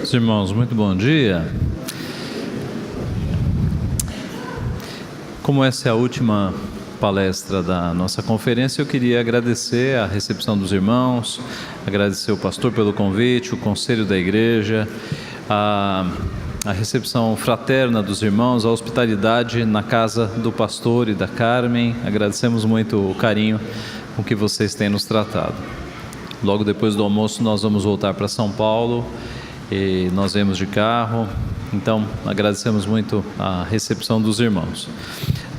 Queridos irmãos, muito bom dia. Como essa é a última palestra da nossa conferência, eu queria agradecer a recepção dos irmãos, agradecer o pastor pelo convite, o conselho da igreja, a recepção fraterna dos irmãos, a hospitalidade na casa do pastor e da Carmen. Agradecemos muito o carinho com que vocês têm nos tratado. Logo depois do almoço nós vamos voltar para São Paulo e nós viemos de carro, então agradecemos muito a recepção dos irmãos.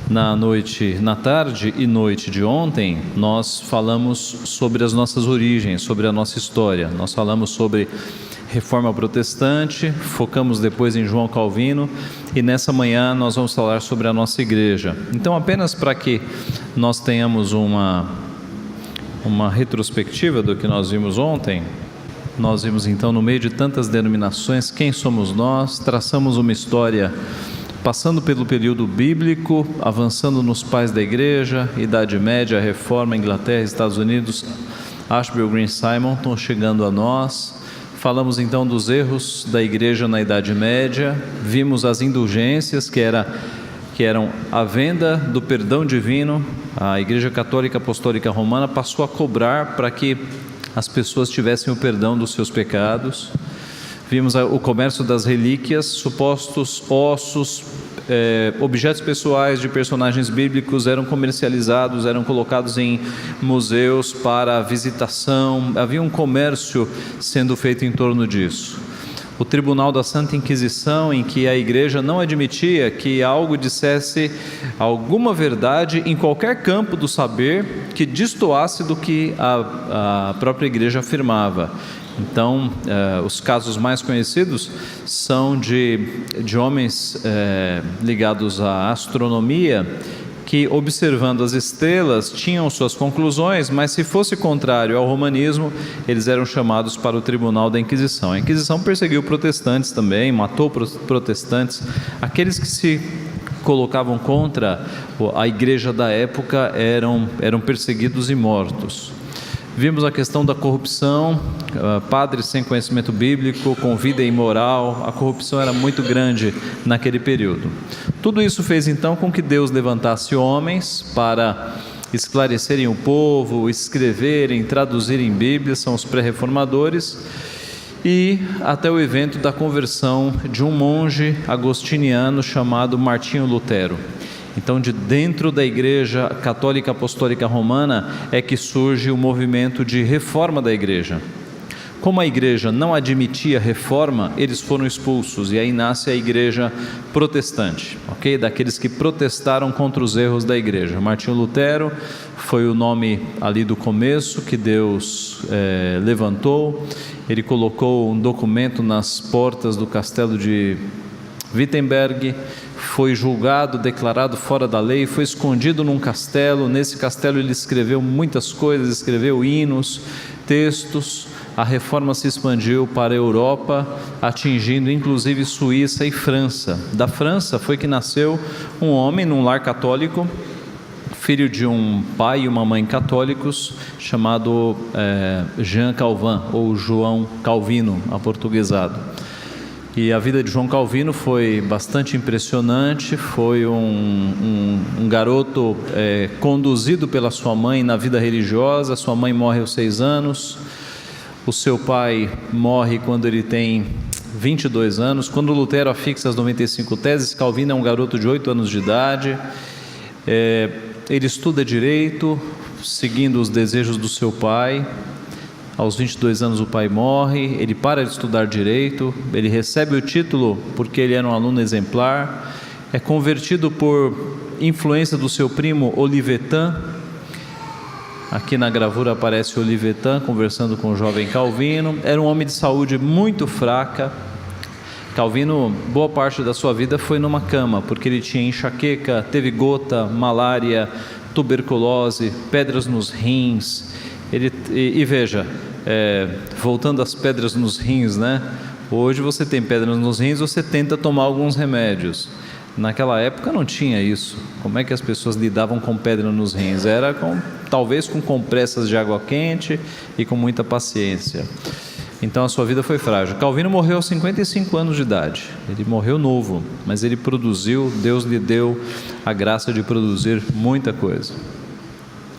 Na tarde e noite de ontem, nós falamos sobre as nossas origens, sobre a nossa história. Nós falamos sobre Reforma Protestante, focamos depois em João Calvino, e nessa manhã nós vamos falar sobre a nossa igreja. Então, apenas para que nós tenhamos uma retrospectiva do que nós vimos ontem, nós vimos então, no meio de tantas denominações, quem somos nós, traçamos uma história passando pelo período bíblico, avançando nos pais da igreja, Idade Média, Reforma, Inglaterra, Estados Unidos, Ashbel Green Simonton, chegando a nós. Falamos então dos erros da igreja na Idade Média, vimos as indulgências que eram a venda do perdão divino. A Igreja Católica Apostólica Romana passou a cobrar para que as pessoas tivessem o perdão dos seus pecados. Vimos o comércio das relíquias, supostos ossos, objetos pessoais de personagens bíblicos eram comercializados, eram colocados em museus para visitação. Havia um comércio sendo feito em torno disso. O Tribunal da Santa Inquisição, em que a igreja não admitia que algo dissesse alguma verdade em qualquer campo do saber que destoasse do que a própria igreja afirmava. Então, os casos mais conhecidos são de homens ligados à astronomia, que, observando as estrelas, tinham suas conclusões, mas se fosse contrário ao romanismo, eles eram chamados para o Tribunal da Inquisição. A Inquisição perseguiu protestantes também, matou protestantes. Aqueles que se colocavam contra a igreja da época eram perseguidos e mortos. Vimos a questão da corrupção, padres sem conhecimento bíblico, com vida imoral. A corrupção era muito grande naquele período. Tudo isso fez então com que Deus levantasse homens para esclarecerem o povo, escreverem, traduzirem Bíblia, são os pré-reformadores, e até o evento da conversão de um monge agostiniano chamado Martinho Lutero. Então, de dentro da Igreja Católica Apostólica Romana é que surge o movimento de reforma da igreja. Como a igreja não admitia reforma, eles foram expulsos, e aí nasce a igreja protestante, ok? Daqueles que protestaram contra os erros da igreja. Martinho Lutero foi o nome ali do começo que Deus levantou. Ele colocou um documento nas portas do castelo de Wittenberg, foi julgado, declarado fora da lei, foi escondido num castelo. Nesse castelo ele escreveu muitas coisas, escreveu hinos, textos. A reforma se expandiu para a Europa, atingindo inclusive Suíça e França. Da França foi que nasceu um homem num lar católico, filho de um pai e uma mãe católicos, chamado Jean Calvin, ou João Calvino, aportuguesado. E a vida de João Calvino foi bastante impressionante. Foi um garoto conduzido pela sua mãe na vida religiosa. Sua mãe morre aos 6 anos. O seu pai morre quando ele tem 22 anos. Quando Lutero afixa as 95 teses, Calvino é um garoto de 8 anos de idade. Ele estuda direito, seguindo os desejos do seu pai. Aos 22 anos o pai morre, ele para de estudar direito, ele recebe o título porque ele era um aluno exemplar, é convertido por influência do seu primo Olivetan. Aqui na gravura aparece Olivetan conversando com o jovem Calvino. Era um homem de saúde muito fraca. Calvino, boa parte da sua vida foi numa cama, porque ele tinha enxaqueca, teve gota, malária, tuberculose, pedras nos rins. E veja, voltando às pedras nos rins, né? Hoje você tem pedras nos rins, você tenta tomar alguns remédios. Naquela época não tinha isso. Como é que as pessoas lidavam com pedra nos rins? Era talvez com compressas de água quente e com muita paciência. Então a sua vida foi frágil. Calvino morreu aos 55 anos de idade. Ele morreu novo, mas ele produziu, Deus lhe deu a graça de produzir muita coisa.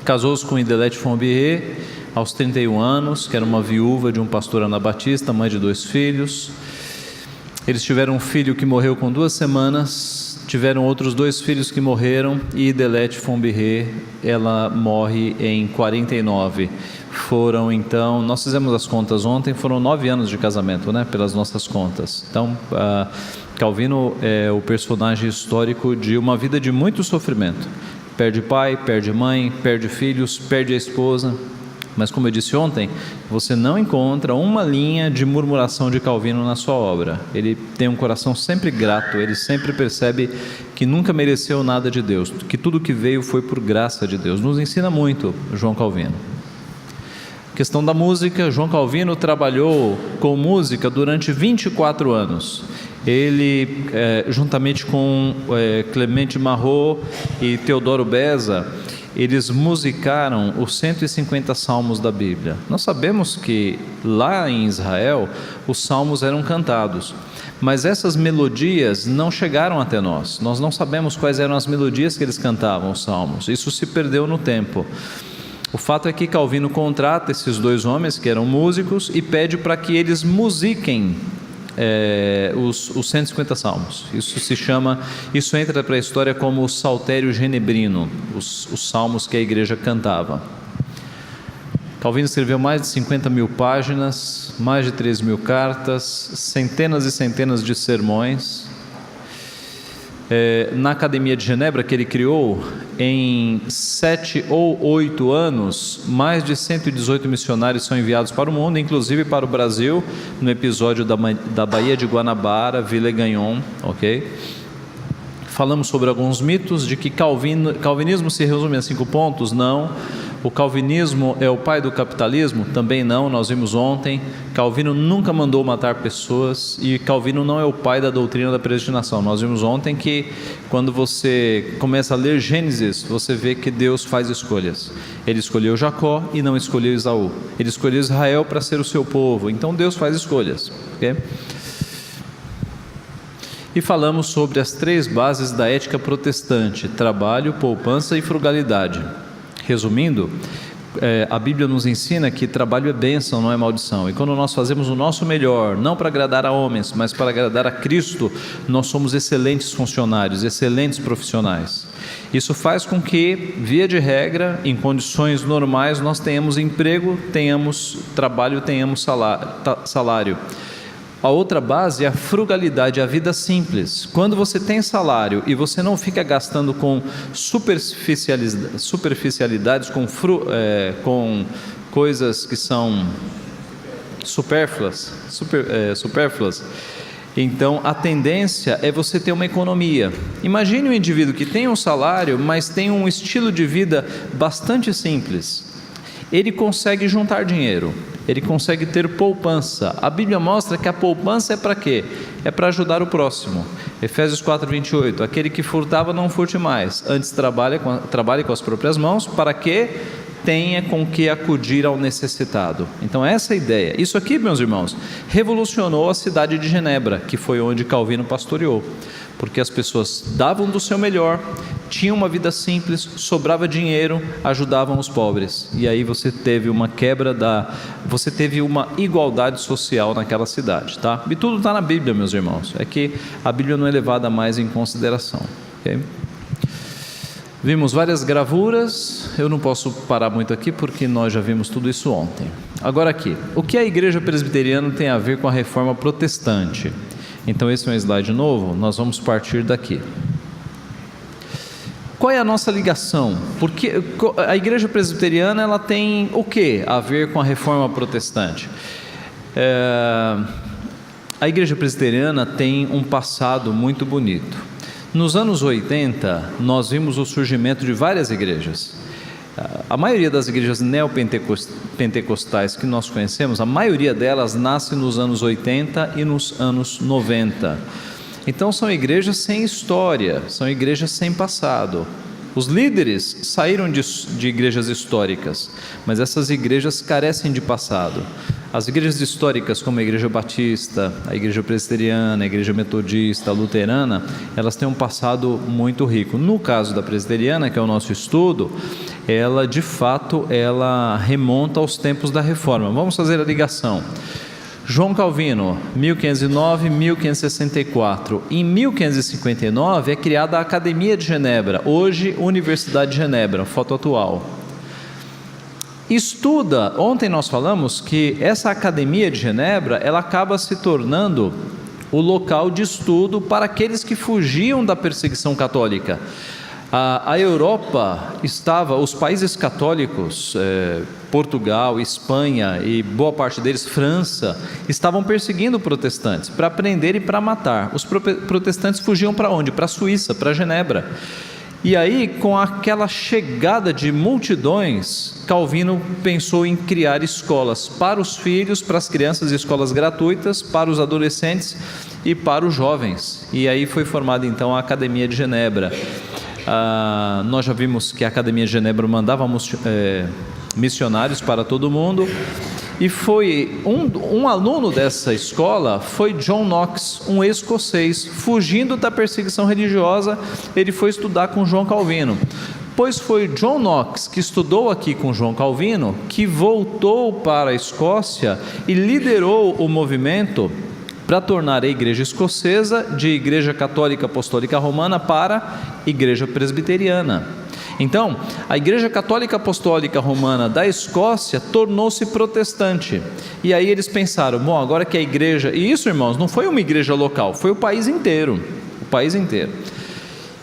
Casou-se com Idelette Fombieré aos 31 anos, que era uma viúva de um pastor anabatista, mãe de 2 filhos. Eles tiveram um filho que morreu com 2 semanas, tiveram outros 2 filhos que morreram, e Idelette Fombieré, ela morre em 49. Foram então, nós fizemos as contas ontem, foram 9 anos de casamento, né, pelas nossas contas. Então, Calvino é o personagem histórico de uma vida de muito sofrimento. Perde pai, perde mãe, perde filhos, perde a esposa. Mas como eu disse ontem, você não encontra uma linha de murmuração de Calvino na sua obra. Ele tem um coração sempre grato, ele sempre percebe que nunca mereceu nada de Deus, que tudo que veio foi por graça de Deus. Nos ensina muito João Calvino. Questão da música, João Calvino trabalhou com música durante 24 anos. Ele, juntamente com Clemente Marot e Teodoro Beza, eles musicaram os 150 salmos da Bíblia. Nós sabemos que lá em Israel os salmos eram cantados, mas essas melodias não chegaram até nós. Nós não sabemos quais eram as melodias que eles cantavam, os salmos. Isso se perdeu no tempo. O fato é que Calvino contrata esses 2 homens que eram músicos e pede para que eles musiquem os 150 salmos. Isso entra para a história como o Saltério Genebrino, os salmos que a igreja cantava. Calvino escreveu mais de 50.000 páginas, mais de 3.000 cartas, centenas e centenas de sermões. Na Academia de Genebra, que ele criou, em 7 ou 8 anos, mais de 118 missionários são enviados para o mundo, inclusive para o Brasil, no episódio da Baía de Guanabara, Villers-Gagnon, ok? Falamos sobre alguns mitos de que calvinismo se resume a 5 pontos. Não. O calvinismo é o pai do capitalismo? Também não, nós vimos ontem. Calvino nunca mandou matar pessoas e Calvino não é o pai da doutrina da predestinação. Nós vimos ontem que quando você começa a ler Gênesis, você vê que Deus faz escolhas. Ele escolheu Jacó e não escolheu Esaú. Ele escolheu Israel para ser o seu povo. Então Deus faz escolhas, ok? E falamos sobre as 3 bases da ética protestante: trabalho, poupança e frugalidade. Resumindo, a Bíblia nos ensina que trabalho é bênção, não é maldição. E quando nós fazemos o nosso melhor, não para agradar a homens, mas para agradar a Cristo, nós somos excelentes funcionários, excelentes profissionais. Isso faz com que, via de regra, em condições normais, nós tenhamos emprego, tenhamos trabalho, tenhamos salário. A outra base é a frugalidade, a vida simples. Quando você tem salário e você não fica gastando com superficialidades, com coisas que são supérfluas, então a tendência é você ter uma economia. Imagine um indivíduo que tem um salário, mas tem um estilo de vida bastante simples. Ele consegue juntar dinheiro, ele consegue ter poupança. A Bíblia mostra que a poupança é para quê? É para ajudar o próximo. Efésios 4:28, aquele que furtava não furte mais, antes trabalhe com as próprias mãos, para que tenha com que acudir ao necessitado. Então essa é a ideia. Isso aqui, meus irmãos, revolucionou a cidade de Genebra, que foi onde Calvino pastoreou, porque as pessoas davam do seu melhor, tinham uma vida simples, sobrava dinheiro, ajudavam os pobres, e aí você teve uma você teve uma igualdade social naquela cidade, tá? E tudo está na Bíblia, meus irmãos, é que a Bíblia não é levada mais em consideração, ok? Vimos várias gravuras, eu não posso parar muito aqui porque nós já vimos tudo isso ontem. Agora aqui, o que a igreja presbiteriana tem a ver com a reforma protestante? Então esse é um slide novo, nós vamos partir daqui. Qual é a nossa ligação? Porque a igreja presbiteriana ela tem o que a ver com a reforma protestante? A igreja presbiteriana tem um passado muito bonito. Nos anos 80, nós vimos o surgimento de várias igrejas. A maioria das igrejas neopentecostais que nós conhecemos, a maioria delas nasce nos anos 80 e nos anos 90. Então são igrejas sem história, são igrejas sem passado. Os líderes saíram de igrejas históricas, mas essas igrejas carecem de passado. As igrejas históricas, como a Igreja Batista, a Igreja Presbiteriana, a Igreja Metodista, a Luterana, elas têm um passado muito rico. No caso da Presbiteriana, que é o nosso estudo, ela de fato ela remonta aos tempos da Reforma. Vamos fazer a ligação. João Calvino, 1509-1564. Em 1559 é criada a Academia de Genebra, hoje Universidade de Genebra, foto atual. Ontem nós falamos que essa Academia de Genebra, ela acaba se tornando o local de estudo para aqueles que fugiam da perseguição católica. A Europa estava, os países católicos, Portugal, Espanha e boa parte deles, França, estavam perseguindo protestantes para prender e para matar. Os protestantes fugiam para onde? Para a Suíça, para Genebra. E aí, com aquela chegada de multidões, Calvino pensou em criar escolas para os filhos, para as crianças, escolas gratuitas, para os adolescentes e para os jovens. E aí foi formada então a Academia de Genebra. Nós já vimos que a Academia de Genebra mandava missionários para todo mundo. E foi um aluno dessa escola foi John Knox, um escocês, fugindo da perseguição religiosa. Ele foi estudar com João Calvino, pois foi John Knox, que estudou aqui com João Calvino, que voltou para a Escócia e liderou o movimento para tornar a igreja escocesa de Igreja Católica Apostólica Romana para Igreja Presbiteriana. Então, a Igreja Católica Apostólica Romana da Escócia tornou-se protestante. E aí eles pensaram, bom, agora que a igreja... E isso, irmãos, não foi uma igreja local, foi o país inteiro. O país inteiro.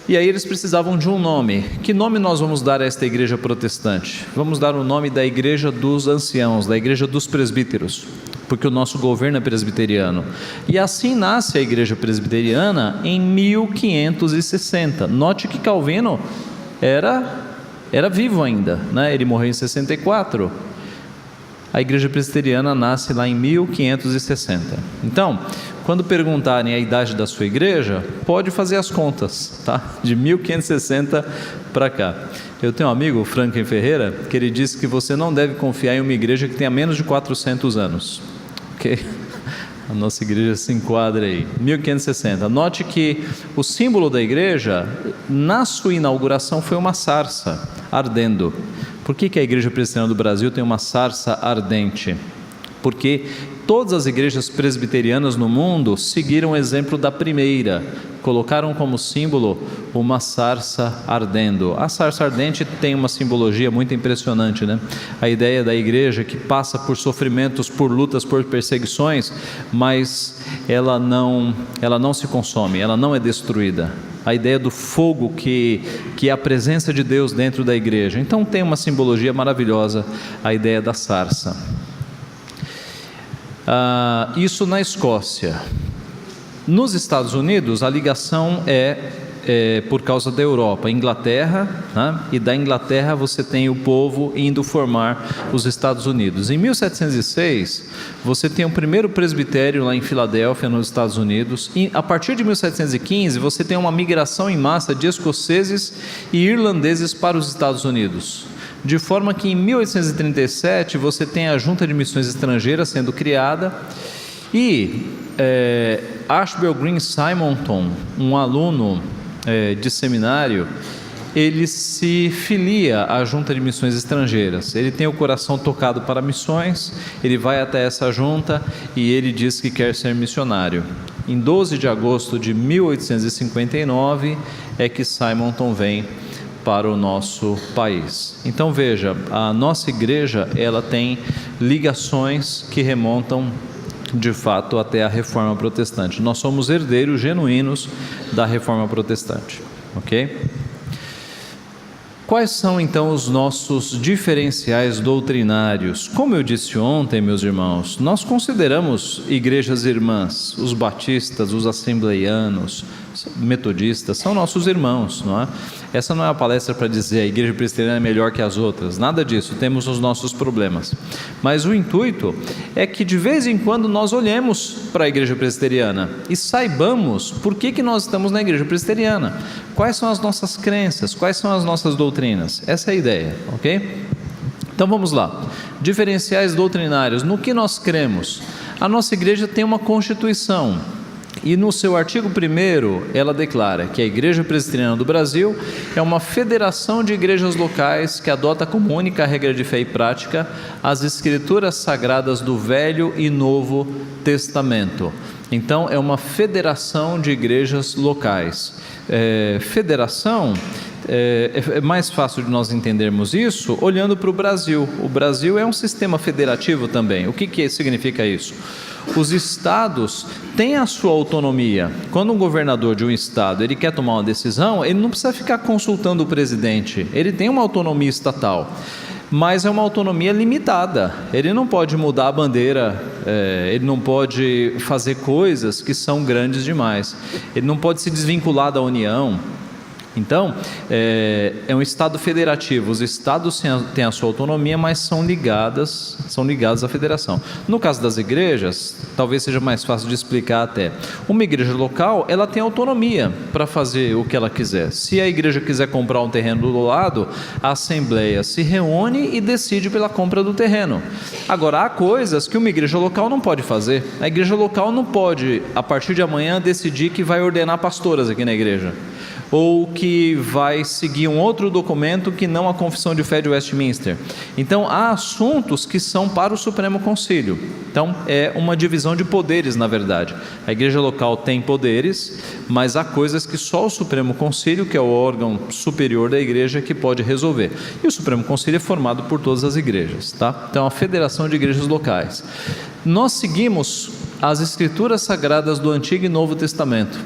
E aí eles precisavam de um nome. Que nome nós vamos dar a esta igreja protestante? Vamos dar o nome da Igreja dos Anciãos, da Igreja dos Presbíteros, porque o nosso governo é presbiteriano. E assim nasce a Igreja Presbiteriana em 1560. Note que Calvino era vivo ainda, né? Ele morreu em 64. A Igreja Presbiteriana nasce lá em 1560. Então, quando perguntarem a idade da sua igreja, pode fazer as contas, tá? De 1560 para cá. Eu tenho um amigo, Franklin Ferreira, que ele disse que você não deve confiar em uma igreja que tenha menos de 400 anos. Ok? A nossa igreja se enquadra aí, 1560. Note que o símbolo da igreja, na sua inauguração, foi uma sarça ardendo. Por que a Igreja Presbiteriana do Brasil tem uma sarça ardente? Porque todas as igrejas presbiterianas no mundo seguiram o exemplo da primeira, colocaram como símbolo uma sarça ardendo. A sarça ardente tem uma simbologia muito impressionante, né? A ideia da igreja que passa por sofrimentos, por lutas, por perseguições, mas ela não se consome, ela não é destruída. A ideia do fogo que é a presença de Deus dentro da igreja. Então tem uma simbologia maravilhosa, a ideia da sarça. Isso na Escócia. Nos Estados Unidos, a ligação é por causa da Europa, Inglaterra, né? E da Inglaterra você tem o povo indo formar os Estados Unidos. Em 1706, você tem o primeiro presbitério lá em Filadélfia, nos Estados Unidos. E a partir de 1715, você tem uma migração em massa de escoceses e irlandeses para os Estados Unidos. De forma que em 1837 você tem a Junta de Missões Estrangeiras sendo criada e Ashbel Green Simonton, um aluno de seminário, ele se filia à Junta de Missões Estrangeiras. Ele tem o coração tocado para missões, ele vai até essa junta e ele diz que quer ser missionário. Em 12 de agosto de 1859 é que Simonton vem para o nosso país. Então veja, a nossa igreja, ela tem ligações que remontam de fato até a Reforma Protestante. Nós somos herdeiros genuínos da Reforma Protestante, ok? Quais são então os nossos diferenciais doutrinários? Como eu disse ontem, meus irmãos, nós consideramos igrejas irmãs, os batistas, os assembleianos, metodistas, são nossos irmãos, não é? Essa não é uma palestra para dizer a igreja presbiteriana é melhor que as outras, nada disso, temos os nossos problemas, mas o intuito é que de vez em quando nós olhemos para a igreja presbiteriana e saibamos por que nós estamos na igreja presbiteriana, quais são as nossas crenças, quais são as nossas doutrinas, essa é a ideia, ok? Então vamos lá, Diferenciais doutrinários. No que nós cremos? A nossa igreja tem uma constituição. E no seu artigo 1º, ela declara que a Igreja Presbiteriana do Brasil é uma federação de igrejas locais que adota como única regra de fé e prática as escrituras sagradas do Velho e Novo Testamento. Então, é uma federação de igrejas locais. Federação, é mais fácil de nós entendermos isso olhando para o Brasil. O Brasil é um sistema federativo também. O que significa isso? Os estados têm a sua autonomia. Quando um governador de um estado ele quer tomar uma decisão, ele não precisa ficar consultando o presidente. Ele tem uma autonomia estatal, mas é uma autonomia limitada. Ele não pode mudar a bandeira, ele não pode fazer coisas que são grandes demais. Ele não pode se desvincular da União. Então, é um Estado federativo. Os estados têm a sua autonomia, mas são ligados à federação. No caso das igrejas, talvez seja mais fácil de explicar até. Uma igreja local, ela tem autonomia para fazer o que ela quiser. Se a igreja quiser comprar um terreno do lado, a assembleia se reúne e decide pela compra do terreno. Agora, há coisas que uma igreja local não pode fazer. A igreja local não pode, a partir de amanhã, decidir que vai ordenar pastoras aqui na igreja, ou que vai seguir um outro documento que não a Confissão de Fé de Westminster. Então, há assuntos que são para o Supremo Concílio. Então, é uma divisão de poderes, na verdade. A igreja local tem poderes, mas há coisas que só o Supremo Concílio, que é o órgão superior da igreja, que pode resolver. E o Supremo Concílio é formado por todas as igrejas, tá? Então, a Federação de Igrejas Locais. Nós seguimos as Escrituras Sagradas do Antigo e Novo Testamento.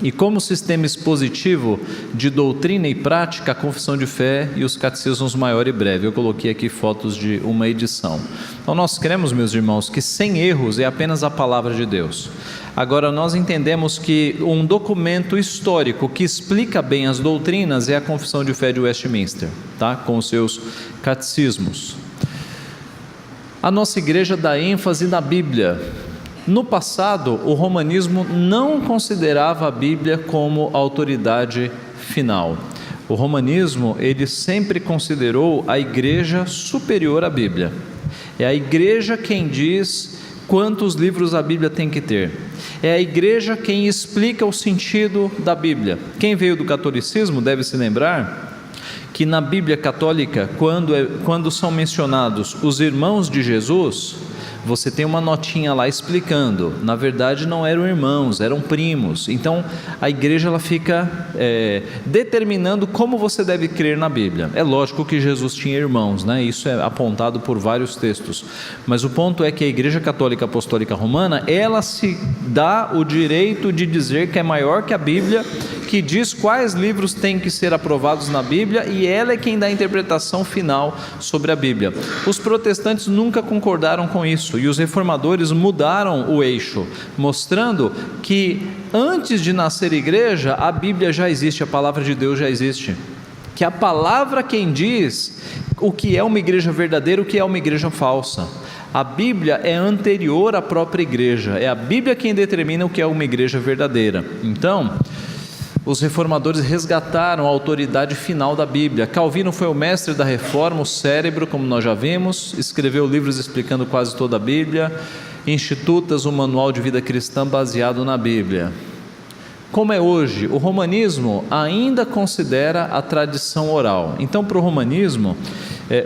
E como sistema expositivo de doutrina e prática, a Confissão de Fé e os Catecismos Maior e Breve. Eu coloquei aqui fotos de uma edição. Então nós cremos, meus irmãos, que sem erros é apenas a Palavra de Deus. Agora nós entendemos que um documento histórico que explica bem as doutrinas é a Confissão de Fé de Westminster, tá? Com os seus catecismos. A nossa igreja dá ênfase na Bíblia. No passado, o romanismo não considerava a Bíblia como autoridade final. O romanismo, ele sempre considerou a igreja superior à Bíblia. É a igreja quem diz quantos livros a Bíblia tem que ter. É a igreja quem explica o sentido da Bíblia. Quem veio do catolicismo deve se lembrar que na Bíblia católica, quando são mencionados os irmãos de Jesus, você tem uma notinha lá explicando, na verdade não eram irmãos, eram primos. Então a igreja ela fica determinando como você deve crer na Bíblia. É lógico que Jesus tinha irmãos, né? Isso é apontado por vários textos, mas o ponto é que a Igreja Católica Apostólica Romana, ela se dá o direito de dizer que é maior que a Bíblia, que diz quais livros têm que ser aprovados na Bíblia, e ela é quem dá a interpretação final sobre a Bíblia. Os protestantes nunca concordaram com isso, e os reformadores mudaram o eixo, mostrando que antes de nascer igreja, a Bíblia já existe, a palavra de Deus já existe, que a palavra quem diz o que é uma igreja verdadeira, o que é uma igreja falsa. A Bíblia é anterior à própria igreja, é a Bíblia quem determina o que é uma igreja verdadeira. Então, os reformadores resgataram a autoridade final da Bíblia. Calvino foi o mestre da reforma, o cérebro, como nós já vimos, escreveu livros explicando quase toda a Bíblia, Institutas, um manual de vida cristã baseado na Bíblia. Como é hoje, o romanismo ainda considera a tradição oral. Então, para o romanismo,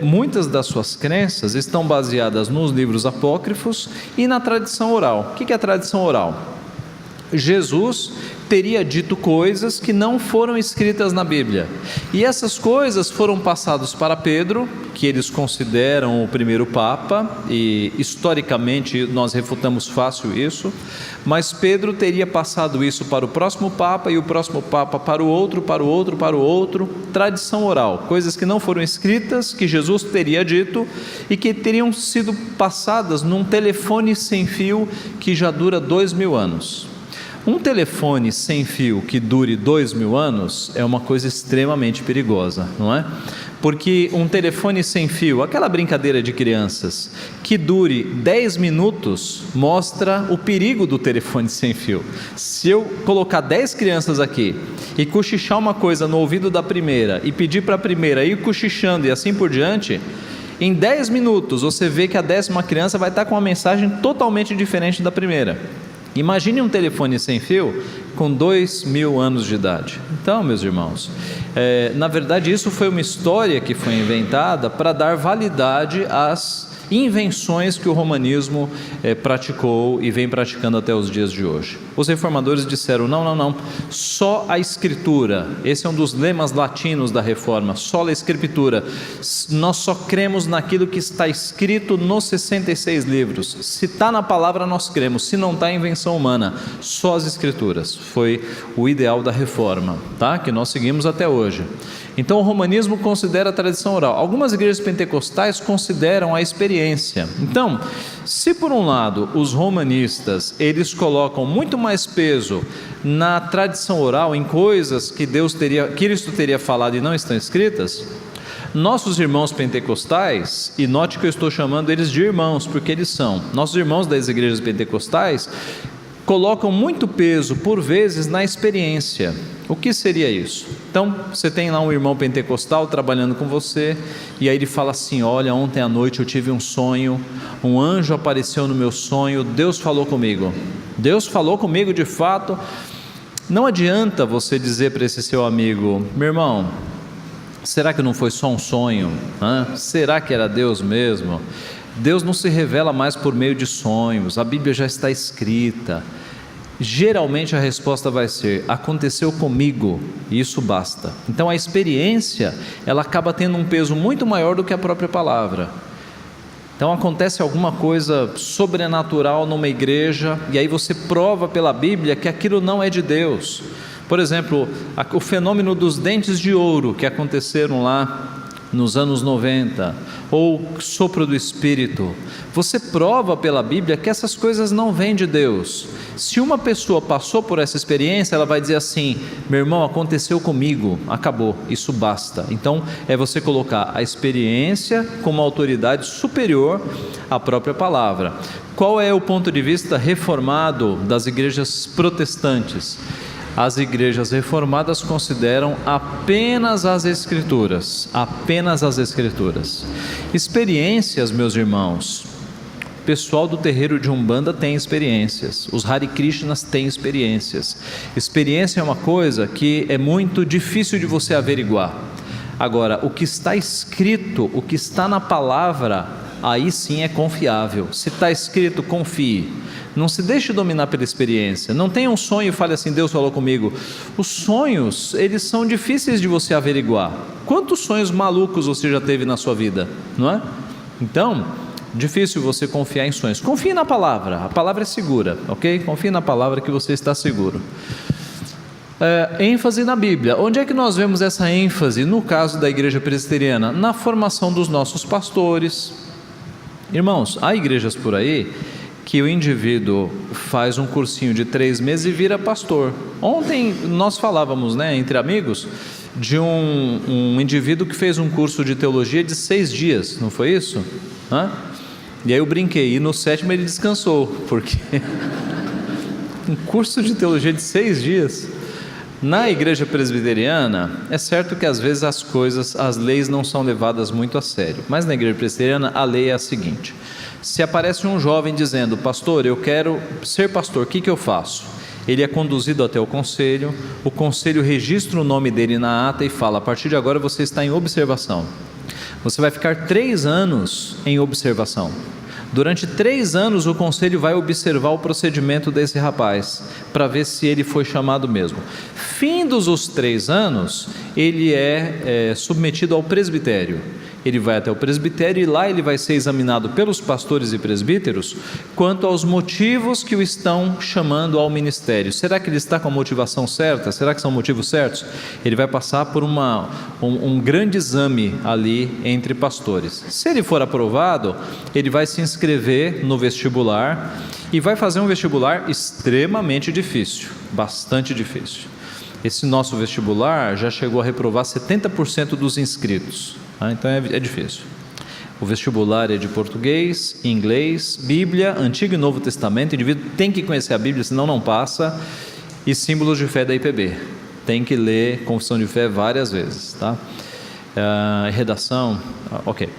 muitas das suas crenças estão baseadas nos livros apócrifos e na tradição oral. O que é a tradição oral? Jesus teria dito coisas que não foram escritas na Bíblia, e essas coisas foram passadas para Pedro, que eles consideram o primeiro Papa, e historicamente nós refutamos fácil isso, mas Pedro teria passado isso para o próximo Papa, e o próximo Papa para o outro, para o outro, para o outro. Tradição oral, coisas que não foram escritas, que Jesus teria dito, e que teriam sido passadas num telefone sem fio que já dura 2000 anos. Um telefone sem fio que dure 2000 anos é uma coisa extremamente perigosa, não é? Porque um telefone sem fio, aquela brincadeira de crianças, que dure 10 minutos, mostra o perigo do telefone sem fio. Se eu colocar 10 crianças aqui e cochichar uma coisa no ouvido da primeira, e pedir para a primeira ir cochichando e assim por diante, Em 10 minutos você vê que a 10ª criança vai estar com uma mensagem totalmente diferente da primeira. Imagine um telefone sem fio com 2.000 anos de idade. Então, meus irmãos, na verdade isso foi uma história que foi inventada para dar validade às invenções que o romanismo praticou e vem praticando até os dias de hoje. Os reformadores disseram, não, só a Escritura. Esse é um dos lemas latinos da Reforma, sola Escritura. Nós só cremos naquilo que está escrito nos 66 livros. Se está na palavra, nós cremos. Se não está, é invenção humana. Só as Escrituras. Foi o ideal da Reforma, tá? Que nós seguimos até hoje. Então o romanismo considera a tradição oral. Algumas igrejas pentecostais consideram a experiência. Então, se por um lado os romanistas, eles colocam muito mais peso na tradição oral, em coisas que Cristo teria falado e não estão escritas, nossos irmãos pentecostais, e note que eu estou chamando eles de irmãos, porque eles são, nossos irmãos das igrejas pentecostais, colocam muito peso, por vezes, na experiência. O que seria isso? Então, você tem lá um irmão pentecostal trabalhando com você, e aí ele fala assim, olha, ontem à noite eu tive um sonho, um anjo apareceu no meu sonho, Deus falou comigo de fato. Não adianta você dizer para esse seu amigo, meu irmão, será que não foi só um sonho? Será que era Deus mesmo? Deus não se revela mais por meio de sonhos, a Bíblia já está escrita. Geralmente a resposta vai ser, aconteceu comigo, e isso basta. Então a experiência, ela acaba tendo um peso muito maior do que a própria palavra. Então acontece alguma coisa sobrenatural numa igreja, e aí você prova pela Bíblia que aquilo não é de Deus. Por exemplo, o fenômeno dos dentes de ouro que aconteceram lá nos anos 90, ou sopro do Espírito, você prova pela Bíblia que essas coisas não vêm de Deus. Se uma pessoa passou por essa experiência, ela vai dizer assim, meu irmão, aconteceu comigo, acabou, isso basta. Então é você colocar a experiência como autoridade superior à própria palavra. Qual é o ponto de vista reformado das igrejas protestantes? As igrejas reformadas consideram apenas as Escrituras, Experiências, meus irmãos, o pessoal do terreiro de Umbanda tem experiências, os Hare Krishnas têm experiências. Experiência é uma coisa que é muito difícil de você averiguar. Agora, o que está escrito, o que está na palavra, aí sim é confiável. Se está escrito, confie. Não se deixe dominar pela experiência. Não tenha um sonho e fale assim, Deus falou comigo. Os sonhos, eles são difíceis de você averiguar. Quantos sonhos malucos você já teve na sua vida, não é? Então, difícil você confiar em sonhos. Confie na palavra, a palavra é segura, ok? Confie na palavra que você está seguro. ênfase na Bíblia. Onde é que nós vemos essa ênfase? No caso da igreja presbiteriana, na formação dos nossos pastores. Irmãos, há igrejas por aí que o indivíduo faz um cursinho de 3 meses e vira pastor. Ontem nós falávamos, entre amigos, de um indivíduo que fez um curso de teologia de 6 dias, não foi isso? E aí eu brinquei, e no 7º ele descansou, porque um curso de teologia de 6 dias. Na igreja presbiteriana, é certo que às vezes as leis não são levadas muito a sério, mas na igreja presbiteriana a lei é a seguinte: se aparece um jovem dizendo, pastor, eu quero ser pastor, o que eu faço? Ele é conduzido até o conselho registra o nome dele na ata e fala, a partir de agora você está em observação, você vai ficar 3 anos em observação. Durante 3 anos o conselho vai observar o procedimento desse rapaz, para ver se ele foi chamado mesmo. Findos os 3 anos, ele é submetido ao presbitério. Ele vai até o presbitério e lá ele vai ser examinado pelos pastores e presbíteros quanto aos motivos que o estão chamando ao ministério. Será que ele está com a motivação certa? Será que são motivos certos? Ele vai passar por um grande exame ali entre pastores. Se ele for aprovado, ele vai se inscrever no vestibular e vai fazer um vestibular extremamente difícil, bastante difícil. Esse nosso vestibular já chegou a reprovar 70% dos inscritos. Então é difícil. O vestibular é de português, inglês, Bíblia, Antigo e Novo Testamento. O indivíduo tem que conhecer a Bíblia, senão não passa. E símbolos de fé da IPB. Tem que ler Confissão de Fé várias vezes, tá? Redação, ok.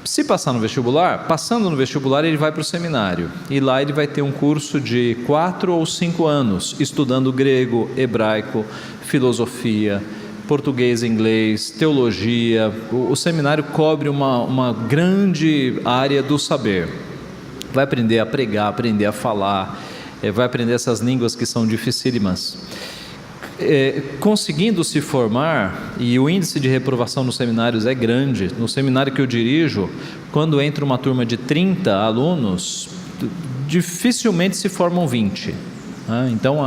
Se passar no vestibular, passando no vestibular, ele vai para o seminário. E lá ele vai ter um curso de 4 ou 5 anos, estudando grego, hebraico, filosofia, português, inglês, teologia. O seminário cobre uma grande área do saber. Vai aprender a pregar, aprender a falar, vai aprender essas línguas que são dificílimas. Conseguindo se formar, e o índice de reprovação nos seminários é grande. No seminário que eu dirijo, quando entra uma turma de 30 alunos, dificilmente se formam 20, né? Então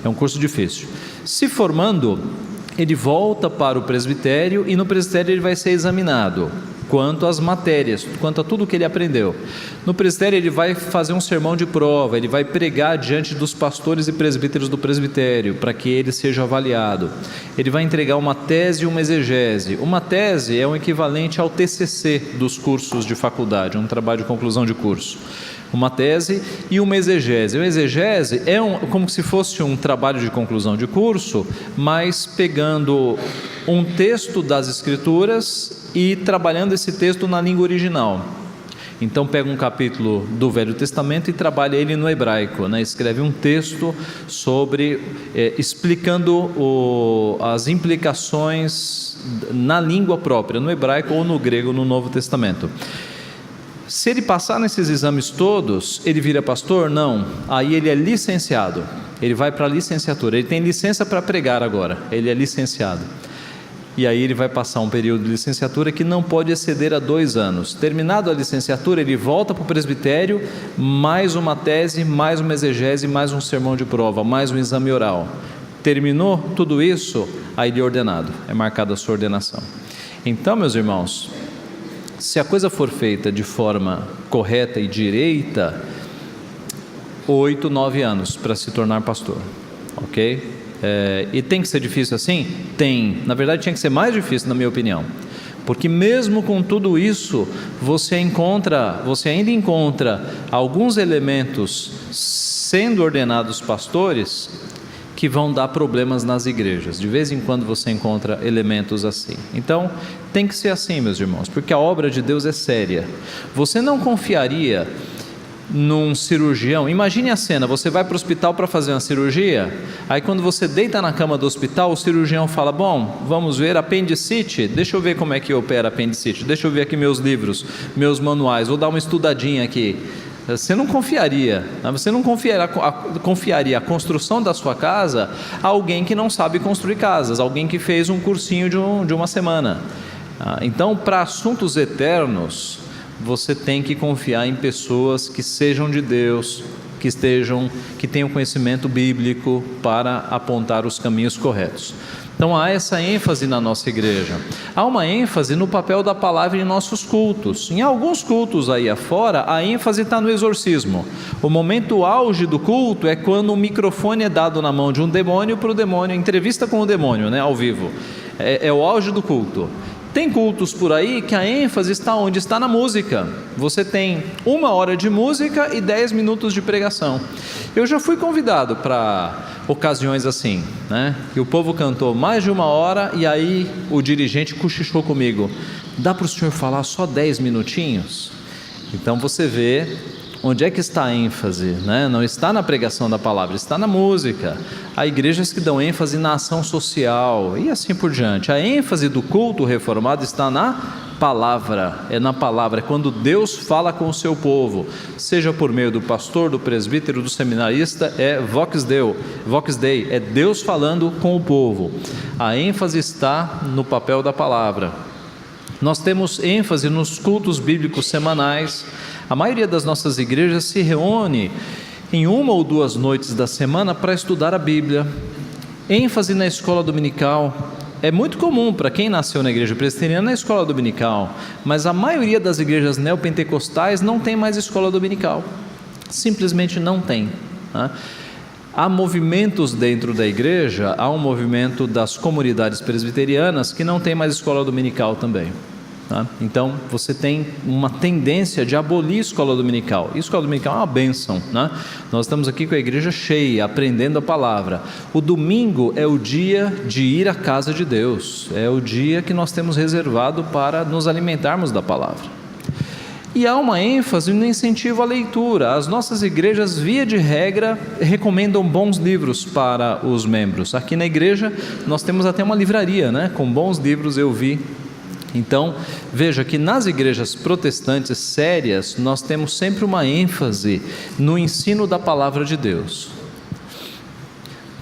é um curso difícil. Se formando, ele volta para o presbitério, e no presbitério ele vai ser examinado quanto às matérias, quanto a tudo que ele aprendeu. No presbitério ele vai fazer um sermão de prova, ele vai pregar diante dos pastores e presbíteros do presbitério, para que ele seja avaliado. Ele vai entregar uma tese e uma exegese. Uma tese é um equivalente ao TCC dos cursos de faculdade, um trabalho de conclusão de curso. Uma tese e uma exegese. Uma exegese é como se fosse um trabalho de conclusão de curso, mas pegando um texto das Escrituras e trabalhando esse texto na língua original. Então pega um capítulo do Velho Testamento e trabalha ele no hebraico, né? Escreve um texto sobre, explicando as implicações na língua própria, no hebraico ou no grego, no Novo Testamento. Se ele passar nesses exames todos, ele vira pastor? Não. Aí ele é licenciado, ele vai para a licenciatura, ele tem licença para pregar agora, ele é licenciado. E aí ele vai passar um período de licenciatura que não pode exceder a 2 anos. Terminado a licenciatura, ele volta para o presbitério, mais uma tese, mais uma exegese, mais um sermão de prova, mais um exame oral. Terminou tudo isso, aí ele é ordenado, é marcada a sua ordenação. Então, meus irmãos, se a coisa for feita de forma correta e direita, 8, 9 anos para se tornar pastor, ok? E tem que ser difícil assim? Tem. Na verdade tinha que ser mais difícil, na minha opinião, porque mesmo com tudo isso, você ainda encontra alguns elementos sendo ordenados pastores que vão dar problemas nas igrejas. De vez em quando você encontra elementos assim. Então tem que ser assim, meus irmãos, porque a obra de Deus é séria. Você não confiaria num cirurgião. Imagine a cena: você vai para o hospital para fazer uma cirurgia, aí quando você deita na cama do hospital, o cirurgião fala: bom, vamos ver apendicite, deixa eu ver como é que opera apendicite, deixa eu ver aqui meus livros, meus manuais, vou dar uma estudadinha aqui. Você não confiaria a construção da sua casa a alguém que não sabe construir casas, alguém que fez um cursinho de uma semana. Então, para assuntos eternos, você tem que confiar em pessoas que sejam de Deus, que tenham conhecimento bíblico para apontar os caminhos corretos. Então há essa ênfase na nossa igreja. Há uma ênfase no papel da palavra em nossos cultos. Em alguns cultos aí afora, a ênfase está no exorcismo. O momento auge do culto é quando o microfone é dado na mão de um demônio para o demônio, entrevista com o demônio, né, ao vivo. É o auge do culto. Tem cultos por aí que a ênfase está onde? Está na música. Você tem 1 hora de música e 10 minutos de pregação. Eu já fui convidado para ocasiões assim, né? Que o povo cantou mais de 1 hora e aí o dirigente cochichou comigo: dá para o senhor falar só 10 minutinhos? Então você vê onde é que está a ênfase, né? Não está na pregação da palavra, está na música. Há igrejas que dão ênfase na ação social e assim por diante. A ênfase do culto reformado está na palavra, é quando Deus fala com o seu povo, seja por meio do pastor, do presbítero, do seminarista, é Vox Dei, é Deus falando com o povo. A ênfase está no papel da palavra. Nós temos ênfase nos cultos bíblicos semanais. A maioria das nossas igrejas se reúne em 1 ou 2 noites da semana para estudar a Bíblia. ênfase na escola dominical. É muito comum para quem nasceu na igreja presbiteriana na escola dominical, mas a maioria das igrejas neopentecostais não tem mais escola dominical, simplesmente não tem, né? Há movimentos dentro da igreja, há um movimento das comunidades presbiterianas que não tem mais escola dominical também, tá? Então você tem uma tendência de abolir a escola dominical. E a escola dominical é uma bênção, né? Nós estamos aqui com a igreja cheia, aprendendo a palavra. O domingo é o dia de ir à casa de Deus, é o dia que nós temos reservado para nos alimentarmos da palavra. E há uma ênfase no incentivo à leitura. As nossas igrejas, via de regra, recomendam bons livros para os membros. Aqui na igreja nós temos até uma livraria, né? Com bons livros, eu vi. Então, veja que nas igrejas protestantes sérias, nós temos sempre uma ênfase no ensino da palavra de Deus.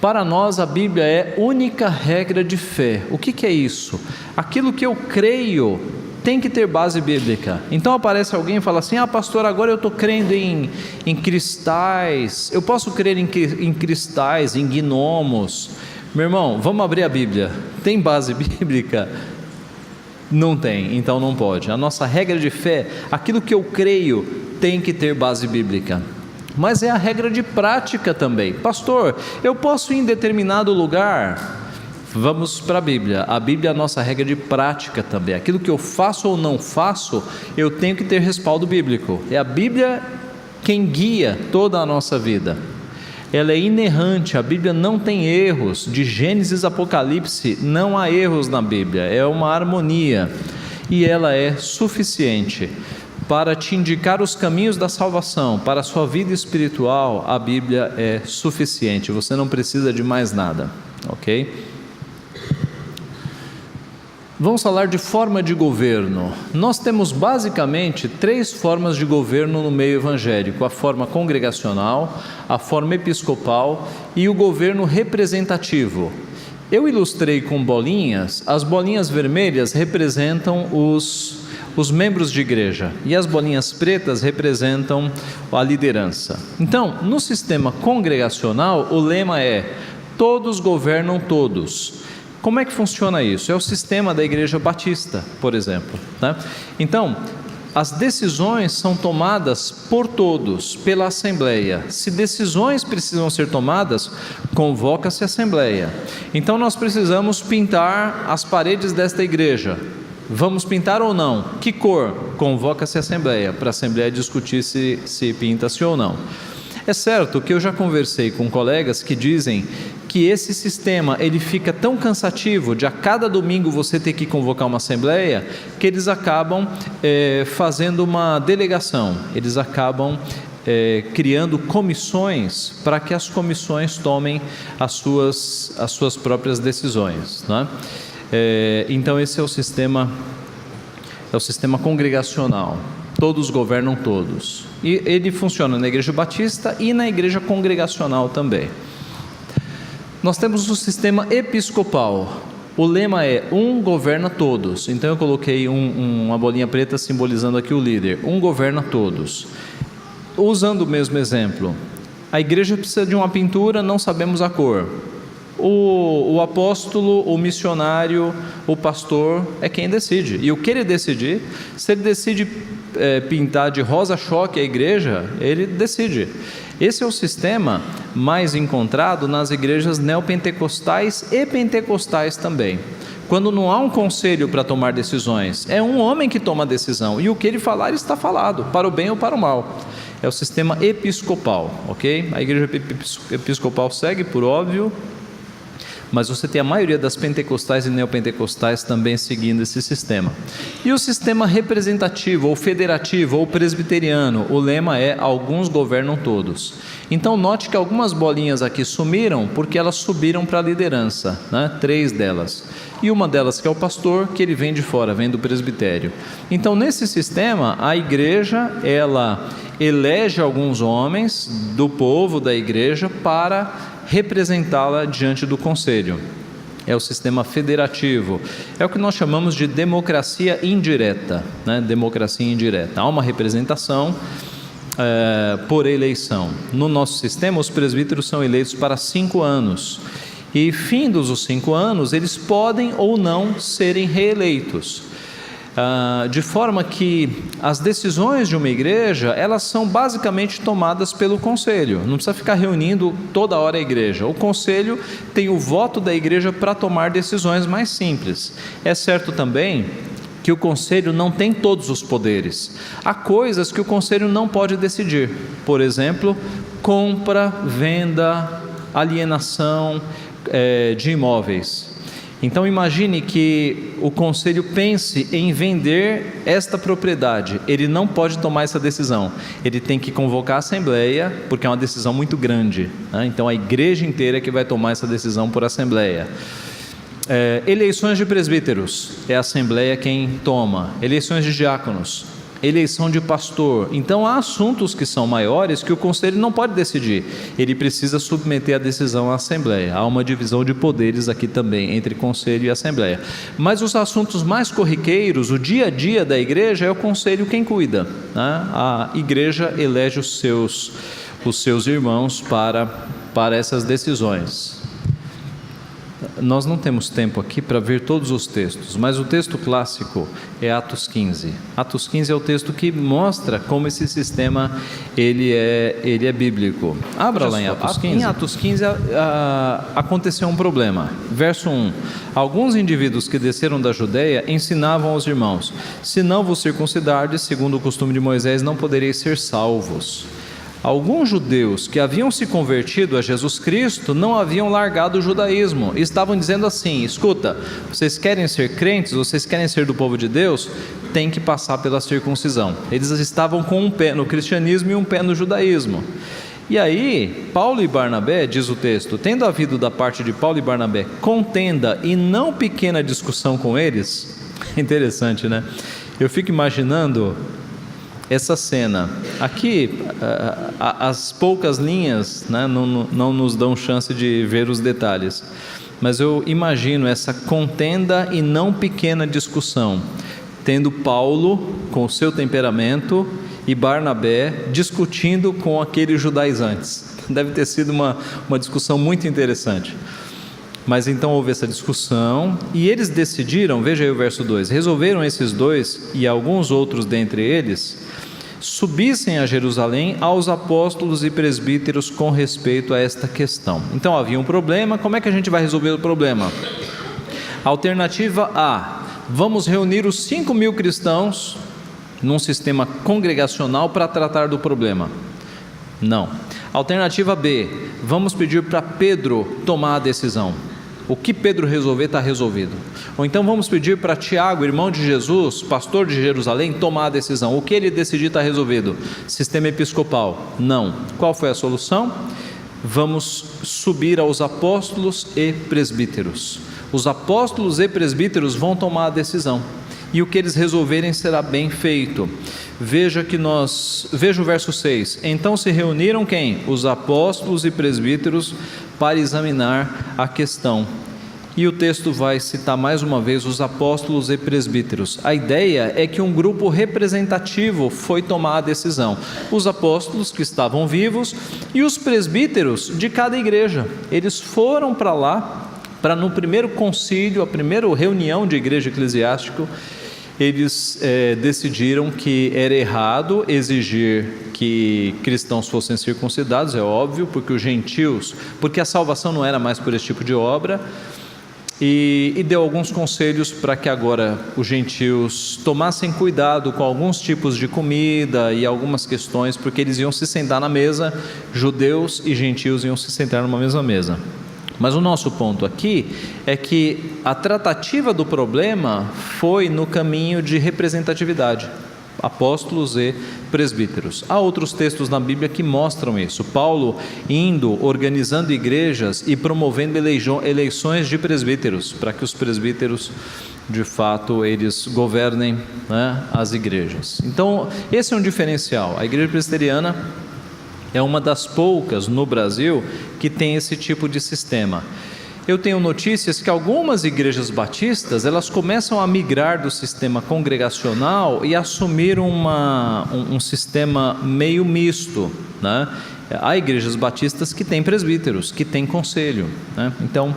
Para nós, a Bíblia é única regra de fé. O que é isso? Aquilo que eu creio tem que ter base bíblica. Então aparece alguém e fala assim: pastor, agora eu estou crendo em cristais, eu posso crer em cristais, em gnomos. Meu irmão, vamos abrir a Bíblia. Tem base bíblica? Não tem, então não pode. A nossa regra de fé, aquilo que eu creio, tem que ter base bíblica. Mas é a regra de prática também. Pastor, eu posso ir em determinado lugar? Vamos para a Bíblia. A Bíblia é a nossa regra de prática também. Aquilo que eu faço ou não faço, eu tenho que ter respaldo bíblico. É a Bíblia quem guia toda a nossa vida. Ela é inerrante, a Bíblia não tem erros. De Gênesis a Apocalipse não há erros na Bíblia, é uma harmonia. E ela é suficiente para te indicar os caminhos da salvação. Para a sua vida espiritual, a Bíblia é suficiente. Você não precisa de mais nada, ok? Vamos falar de forma de governo. Nós temos basicamente 3 formas de governo no meio evangélico: a forma congregacional, a forma episcopal e o governo representativo. Eu ilustrei com bolinhas. As bolinhas vermelhas representam os membros de igreja e as bolinhas pretas representam a liderança. Então, no sistema congregacional, o lema é: todos governam todos. Como é que funciona isso? É o sistema da Igreja Batista, por exemplo, né? Então, as decisões são tomadas por todos, pela Assembleia. Se decisões precisam ser tomadas, convoca-se a Assembleia. Então, nós precisamos pintar as paredes desta igreja. Vamos pintar ou não? Que cor? Convoca-se a Assembleia, para a Assembleia discutir se pinta-se ou não. É certo que eu já conversei com colegas que dizem que esse sistema ele fica tão cansativo de a cada domingo você ter que convocar uma assembleia, que eles acabam fazendo uma delegação, eles acabam criando comissões para que as comissões tomem as suas próprias decisões, né? Então esse é o sistema congregacional. Todos governam todos. E ele funciona na Igreja Batista e na Igreja Congregacional também. Nós temos o sistema episcopal. O lema é: um governa todos. Então eu coloquei uma bolinha preta simbolizando aqui o líder. Um governa todos. Usando o mesmo exemplo, a igreja precisa de uma pintura, não sabemos a cor. O apóstolo, o missionário, o pastor é quem decide. E o que ele decidir, se ele decide pintar de rosa-choque a igreja, ele decide. Esse é o sistema mais encontrado nas igrejas neopentecostais e pentecostais também. Quando não há um conselho para tomar decisões, é um homem que toma a decisão, e o que ele falar está falado, para o bem ou para o mal. É o sistema episcopal, ok? A igreja episcopal segue, por óbvio, mas você tem a maioria das pentecostais e neopentecostais também seguindo esse sistema. E o sistema representativo, ou federativo, ou presbiteriano, o lema é: alguns governam todos. Então note que algumas bolinhas aqui sumiram, porque elas subiram para a liderança, né? 3 delas. E uma delas que é o pastor, que ele vem de fora, vem do presbitério. Então nesse sistema, a igreja, ela elege alguns homens do povo da igreja para representá-la diante do conselho. É o sistema federativo. É o que nós chamamos de democracia indireta, né? Democracia indireta. Há uma representação por eleição. No nosso sistema, os presbíteros são eleitos para 5 anos. E findos os 5 anos, eles podem ou não serem reeleitos. De forma que as decisões de uma igreja, elas são basicamente tomadas pelo conselho. Não precisa ficar reunindo toda hora a igreja. O conselho tem o voto da igreja para tomar decisões mais simples. É certo também que o conselho não tem todos os poderes. Há coisas que o conselho não pode decidir. Por exemplo, compra, venda, alienação de imóveis. Então imagine que o conselho pense em vender esta propriedade. Ele não pode tomar essa decisão. Ele tem que convocar a assembleia, porque é uma decisão muito grande, né? Então a igreja inteira é que vai tomar essa decisão por assembleia. Eleições de presbíteros, é a assembleia quem toma. Eleições de diáconos, eleição de pastor. Então há assuntos que são maiores que o conselho não pode decidir, ele precisa submeter a decisão à assembleia. Há uma divisão de poderes aqui também entre conselho e assembleia. Mas os assuntos mais corriqueiros, o dia a dia da igreja, é o conselho quem cuida, né? A igreja elege os seus irmãos para essas decisões. Nós não temos tempo aqui para ver todos os textos, mas o texto clássico é Atos 15. Atos 15 é o texto que mostra como esse sistema ele é bíblico. Abra lá em Atos 15. Em Atos 15 aconteceu um problema. Verso 1. Alguns indivíduos que desceram da Judeia ensinavam aos irmãos: se não vos circuncidardes, segundo o costume de Moisés, não podereis ser salvos. Alguns judeus que haviam se convertido a Jesus Cristo não haviam largado o judaísmo, estavam dizendo assim: escuta, vocês querem ser crentes, vocês querem ser do povo de Deus, tem que passar pela circuncisão. Eles estavam com um pé no cristianismo e um pé no judaísmo. E aí, Paulo e Barnabé, diz o texto, tendo havido da parte de Paulo e Barnabé contenda e não pequena discussão com eles, interessante, né? Eu fico imaginando essa cena. Aqui, as poucas linhas, né, não nos dão chance de ver os detalhes, mas eu imagino essa contenda e não pequena discussão, tendo Paulo com o seu temperamento e Barnabé discutindo com aqueles judaizantes. Deve ter sido uma discussão muito interessante. Mas então houve essa discussão e eles decidiram, veja aí o verso 2, resolveram esses dois e alguns outros dentre eles subissem a Jerusalém aos apóstolos e presbíteros com respeito a esta questão. Então havia um problema, como é que a gente vai resolver o problema? Alternativa A: vamos reunir os 5.000 cristãos num sistema congregacional para tratar do problema. Não. Alternativa B: vamos pedir para Pedro tomar a decisão. O que Pedro resolver está resolvido. Ou então vamos pedir para Tiago, irmão de Jesus, pastor de Jerusalém, tomar a decisão. O que ele decidir está resolvido. Sistema episcopal. Não. Qual foi a solução? Vamos subir aos apóstolos e presbíteros. Os apóstolos e presbíteros vão tomar a decisão. E o que eles resolverem será bem feito. Veja o verso 6. Então se reuniram quem? Os apóstolos e presbíteros para examinar a questão. E o texto vai citar mais uma vez os apóstolos e presbíteros. A ideia é que um grupo representativo foi tomar a decisão. Os apóstolos que estavam vivos e os presbíteros de cada igreja. Eles foram para lá, para no primeiro concílio, a primeira reunião de igreja eclesiástica, eles decidiram que era errado exigir que cristãos fossem circuncidados, é óbvio, porque a salvação não era mais por esse tipo de obra, e deu alguns conselhos para que agora os gentios tomassem cuidado com alguns tipos de comida e algumas questões, porque eles iam se sentar na mesa, judeus e gentios iam se sentar numa mesma mesa. Mas o nosso ponto aqui é que a tratativa do problema foi no caminho de representatividade, apóstolos e presbíteros. Há outros textos na Bíblia que mostram isso. Paulo indo, organizando igrejas e promovendo eleições de presbíteros, para que os presbíteros, de fato, eles governem, né, as igrejas. Então, esse é um diferencial. A igreja presbiteriana é uma das poucas no Brasil que tem esse tipo de sistema. Eu tenho notícias que algumas igrejas batistas, elas começam a migrar do sistema congregacional e assumir um sistema meio misto, né? Há igrejas batistas que têm presbíteros, que têm conselho, né? Então,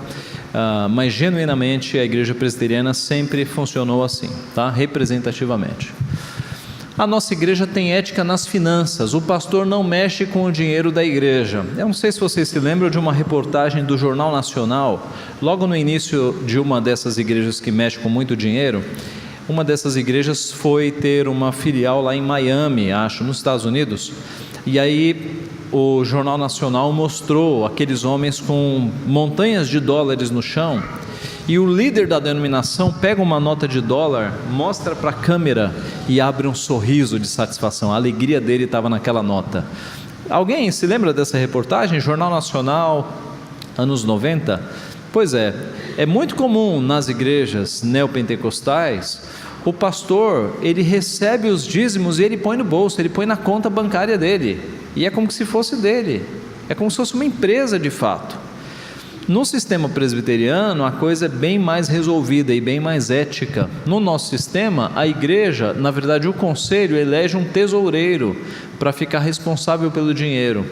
mas genuinamente a igreja presbiteriana sempre funcionou assim, tá? Representativamente. A nossa igreja tem ética nas finanças, o pastor não mexe com o dinheiro da igreja. Eu não sei se vocês se lembram de uma reportagem do Jornal Nacional, logo no início de uma dessas igrejas que mexe com muito dinheiro. Uma dessas igrejas foi ter uma filial lá em Miami, acho, nos Estados Unidos, e aí o Jornal Nacional mostrou aqueles homens com montanhas de dólares no chão, e o líder da denominação pega uma nota de dólar, mostra para a câmera e abre um sorriso de satisfação. A alegria dele estava naquela nota. Alguém se lembra dessa reportagem? Jornal Nacional, anos 90? Pois é muito comum nas igrejas neopentecostais, o pastor, ele recebe os dízimos e ele põe no bolso, ele põe na conta bancária dele, e é como se fosse dele, é como se fosse uma empresa de fato. No sistema presbiteriano, a coisa é bem mais resolvida e bem mais ética. No nosso sistema, a igreja, na verdade o conselho, elege um tesoureiro para ficar responsável pelo dinheiro.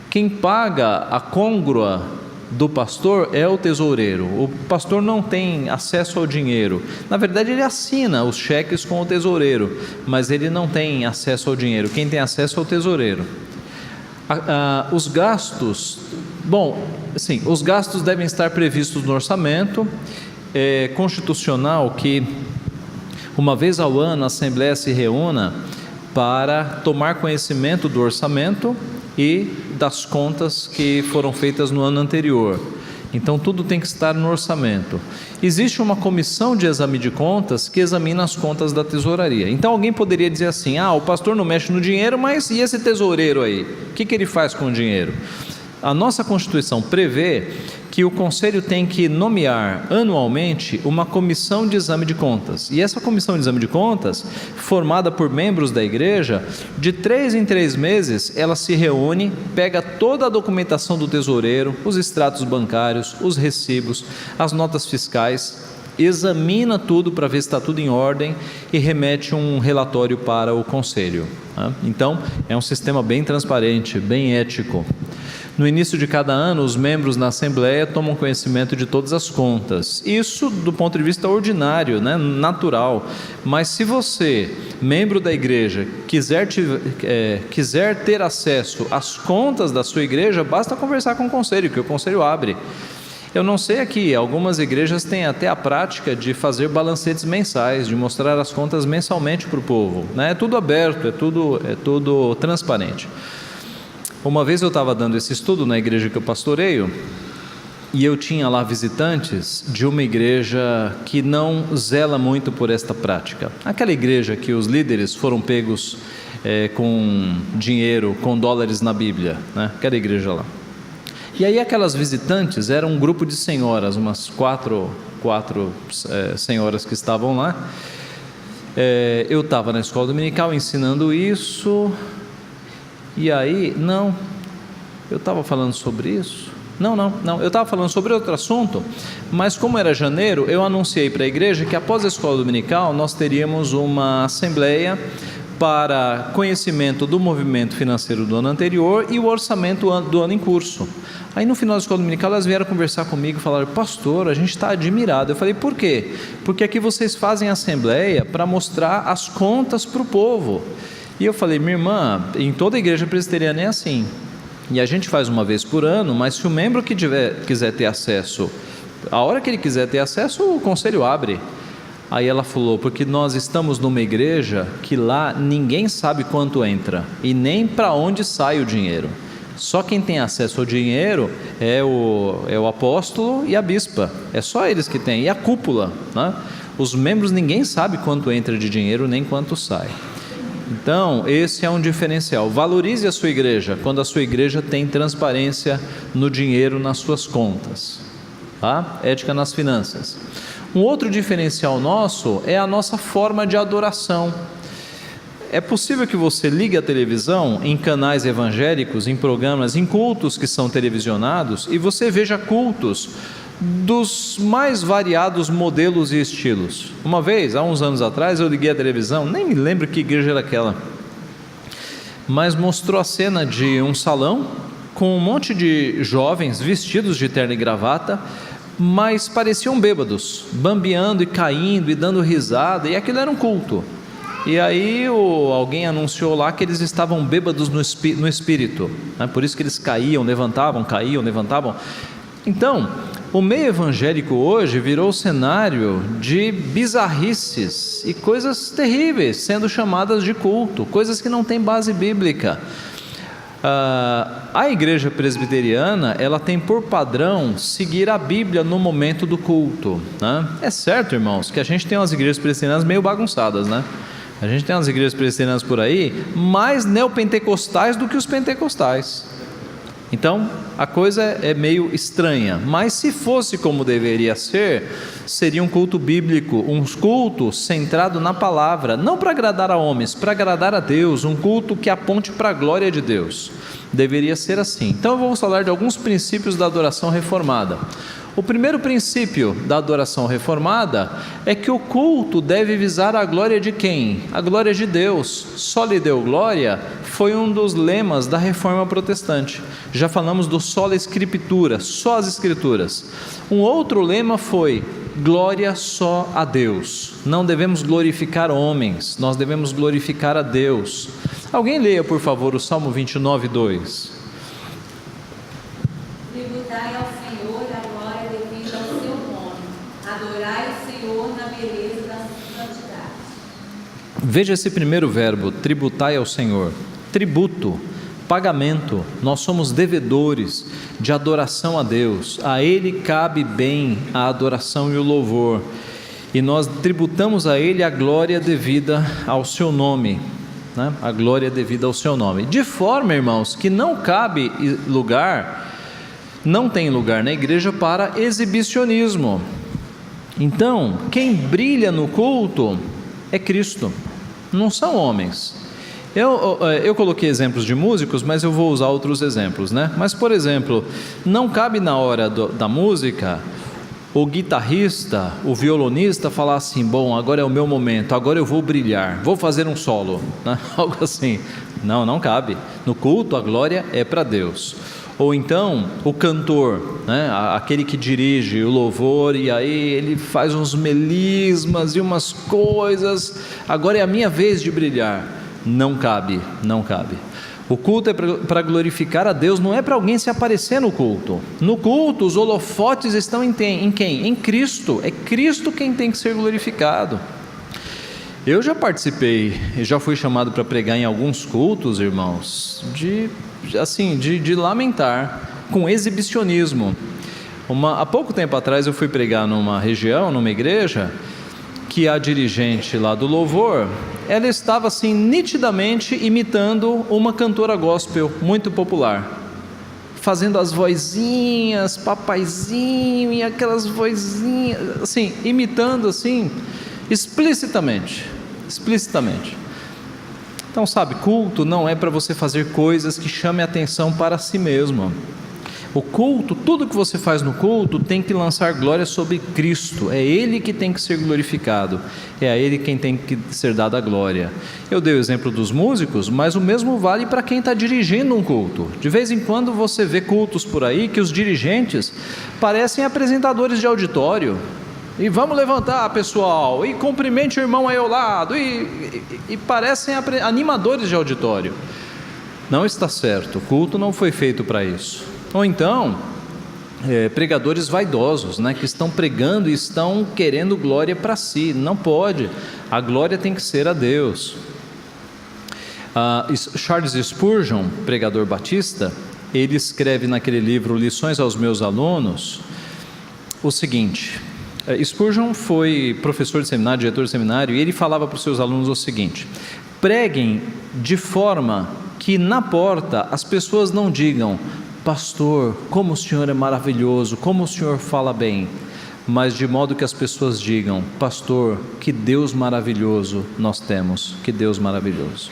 Quem paga a côngrua do pastor é o tesoureiro. O pastor não tem acesso ao dinheiro. Na verdade, ele assina os cheques com o tesoureiro, mas ele não tem acesso ao dinheiro. Quem tem acesso é o tesoureiro. Os gastos... sim, os gastos devem estar previstos no orçamento. É constitucional que uma vez ao ano a Assembleia se reúna para tomar conhecimento do orçamento e das contas que foram feitas no ano anterior. Então tudo tem que estar no orçamento. Existe uma comissão de exame de contas que examina as contas da tesouraria. Então alguém poderia dizer assim: o pastor não mexe no dinheiro, mas e esse tesoureiro aí? O que ele faz com o dinheiro? A nossa Constituição prevê que o Conselho tem que nomear anualmente uma comissão de exame de contas. E essa comissão de exame de contas, formada por membros da igreja, de 3 em 3 meses, ela se reúne, pega toda a documentação do tesoureiro, os extratos bancários, os recibos, as notas fiscais, examina tudo para ver se está tudo em ordem e remete um relatório para o Conselho. Então, é um sistema bem transparente, bem ético. No início de cada ano, os membros na Assembleia tomam conhecimento de todas as contas. Isso do ponto de vista ordinário, natural. Mas se você, membro da igreja, quiser ter acesso às contas da sua igreja, basta conversar com o Conselho, que o Conselho abre. Eu não sei aqui, algumas igrejas têm até a prática de fazer balancetes mensais, de mostrar as contas mensalmente para o povo. É tudo aberto, é tudo transparente. Uma vez eu estava dando esse estudo na igreja que eu pastoreio, e eu tinha lá visitantes de uma igreja que não zela muito por esta prática. Aquela igreja que os líderes foram pegos com dinheiro, com dólares na Bíblia, aquela igreja lá. E aí aquelas visitantes eram um grupo de senhoras, umas quatro senhoras que estavam lá. Eu estava na escola dominical ensinando isso... E aí, eu estava falando sobre isso? Não, eu estava falando sobre outro assunto, mas como era janeiro, eu anunciei para a igreja que após a escola dominical, nós teríamos uma assembleia para conhecimento do movimento financeiro do ano anterior e o orçamento do ano em curso. Aí no final da escola dominical, elas vieram conversar comigo e falaram: pastor, a gente está admirado. Eu falei: por quê? Porque aqui vocês fazem assembleia para mostrar as contas para o povo. E eu falei: minha irmã, em toda a igreja presbiteriana é assim, e a gente faz uma vez por ano, mas se o membro que quiser ter acesso, a hora que ele quiser ter acesso, o conselho abre. Aí ela falou: porque nós estamos numa igreja que lá ninguém sabe quanto entra, e nem para onde sai o dinheiro. Só quem tem acesso ao dinheiro é o apóstolo e a bispa, é só eles que têm, e a cúpula, Os membros, ninguém sabe quanto entra de dinheiro, nem quanto sai. Então, esse é um diferencial. Valorize a sua igreja quando a sua igreja tem transparência no dinheiro, nas suas contas. Ética nas finanças. Um outro diferencial nosso é a nossa forma de adoração. É possível que você ligue a televisão em canais evangélicos, em programas, em cultos que são televisionados, e você veja cultos dos mais variados modelos e estilos. Uma vez, há uns anos atrás, eu liguei a televisão, nem me lembro que igreja era aquela, mas mostrou a cena de um salão com um monte de jovens vestidos de terno e gravata, mas pareciam bêbados, bambeando e caindo e dando risada, e aquilo era um culto. E aí alguém anunciou lá que eles estavam bêbados no espírito, por isso que eles caíam, levantavam. Então, o meio evangélico hoje virou cenário de bizarrices e coisas terríveis sendo chamadas de culto, coisas que não têm base bíblica. A igreja presbiteriana, ela tem por padrão seguir a Bíblia no momento do culto, né? É certo, irmãos, que a gente tem umas igrejas presbiterianas meio bagunçadas, né? A gente tem umas igrejas presbiterianas por aí mais neopentecostais do que os pentecostais. Então a coisa é meio estranha, mas se fosse como deveria ser, seria um culto bíblico, um culto centrado na palavra, não para agradar a homens, para agradar a Deus, um culto que aponte para a glória de Deus. Deveria ser assim. Então vamos falar de alguns princípios da adoração reformada. O primeiro princípio da adoração reformada é que o culto deve visar a glória de quem? A glória de Deus. Só lhe deu glória foi um dos lemas da reforma protestante. Já falamos do sola scriptura, só as escrituras. Um outro lema foi glória só a Deus. Não devemos glorificar homens, nós devemos glorificar a Deus. Alguém leia, por favor, o Salmo 29, 2. Tributai ao Senhor a glória devida ao seu nome. Adorai o Senhor na beleza da santidade. Veja esse primeiro verbo, tributai ao Senhor. Tributo, pagamento. Nós somos devedores de adoração a Deus. A Ele cabe bem a adoração e o louvor. E nós tributamos a Ele a glória devida ao seu nome. Né? A glória devida ao seu nome. De forma, irmãos, que não cabe lugar, não tem lugar na igreja para exibicionismo. Então, quem brilha no culto é Cristo, não são homens. Eu coloquei exemplos de músicos, mas eu vou usar outros exemplos, né? Mas, por exemplo, não cabe na hora da música o guitarrista, o violonista falar assim: bom, agora é o meu momento, agora eu vou brilhar, vou fazer um solo, né? Algo assim. Não cabe. No culto a glória é para Deus. Ou então o cantor, né? Aquele que dirige o louvor, e aí ele faz uns melismas e umas coisas, agora é a minha vez de brilhar. Não cabe. O culto é para glorificar a Deus, não é para alguém se aparecer no culto. No culto os holofotes estão em quem? Em Cristo. É Cristo quem tem que ser glorificado. Eu já participei, já fui chamado para pregar em alguns cultos, irmãos, de lamentar, com exibicionismo. Há pouco tempo atrás eu fui pregar numa região, numa igreja, que a dirigente lá do louvor, ela estava assim nitidamente imitando uma cantora gospel muito popular, fazendo as vozinhas, papaizinho, e aquelas vozinhas, assim, imitando assim, explicitamente. Então, sabe, culto não é para você fazer coisas que chamem a atenção para si mesmo. O culto, tudo que você faz no culto tem que lançar glória sobre Cristo. É Ele que tem que ser glorificado, é a Ele quem tem que ser dada a glória. Eu dei o exemplo dos músicos, mas o mesmo vale para quem está dirigindo um culto. De vez em quando você vê cultos por aí que os dirigentes parecem apresentadores de auditório. E vamos levantar, pessoal, e cumprimente o irmão aí ao lado, e parecem animadores de auditório. Não está certo, o culto não foi feito para isso. Ou então, pregadores vaidosos, né, que estão pregando e estão querendo glória para si. Não pode, a glória tem que ser a Deus. Charles Spurgeon, pregador batista, ele escreve naquele livro Lições aos Meus Alunos o seguinte: Spurgeon foi professor de seminário, diretor de seminário, e ele falava para os seus alunos o seguinte: preguem de forma que na porta as pessoas não digam: pastor, como o senhor é maravilhoso, como o senhor fala bem, mas de modo que as pessoas digam: pastor, que Deus maravilhoso nós temos, que Deus maravilhoso.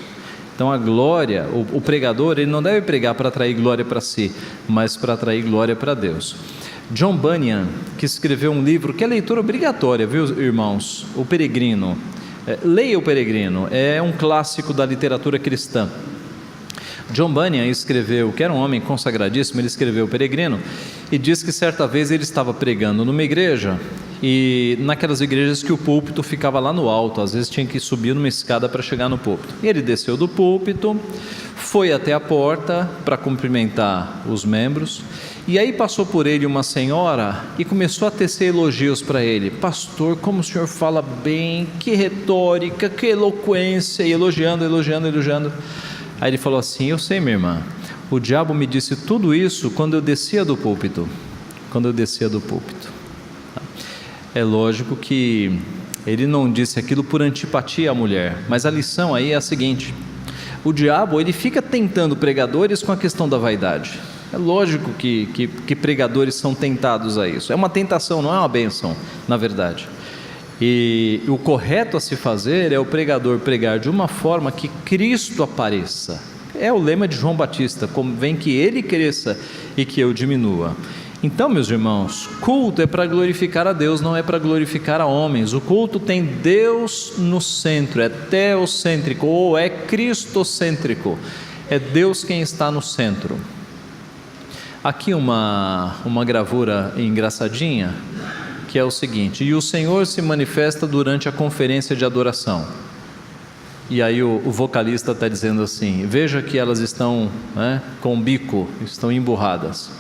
Então a glória, o pregador, ele não deve pregar para atrair glória para si, mas para atrair glória para Deus. John Bunyan, que escreveu um livro que é leitura obrigatória, viu, irmãos? O Peregrino. Leia O Peregrino, é um clássico da literatura cristã. John Bunyan escreveu, que era um homem consagradíssimo, ele escreveu O Peregrino, e diz que certa vez ele estava pregando numa igreja, e naquelas igrejas que o púlpito ficava lá no alto, às vezes tinha que subir numa escada para chegar no púlpito. E ele desceu do púlpito, foi até a porta para cumprimentar os membros, e aí passou por ele uma senhora e começou a tecer elogios para ele: pastor, como o senhor fala bem, que retórica, que eloquência, e elogiando. Aí ele falou assim: eu sei, minha irmã, O diabo me disse tudo isso quando eu descia do púlpito. É lógico que ele não disse aquilo por antipatia à mulher, mas a lição aí é a seguinte: o diabo, ele fica tentando pregadores com a questão da vaidade. É lógico que pregadores são tentados a isso. É uma tentação, não é uma bênção, na verdade. E o correto a se fazer é o pregador pregar de uma forma que Cristo apareça. É o lema de João Batista: convém que ele cresça e que eu diminua. Então, meus irmãos, culto é para glorificar a Deus, não é para glorificar a homens. O culto tem Deus no centro, é teocêntrico ou é cristocêntrico. É Deus quem está no centro. Aqui uma gravura engraçadinha, que é o seguinte: e o Senhor se manifesta durante a conferência de adoração. E aí o vocalista está dizendo assim: veja que elas estão, com o bico, estão emburradas.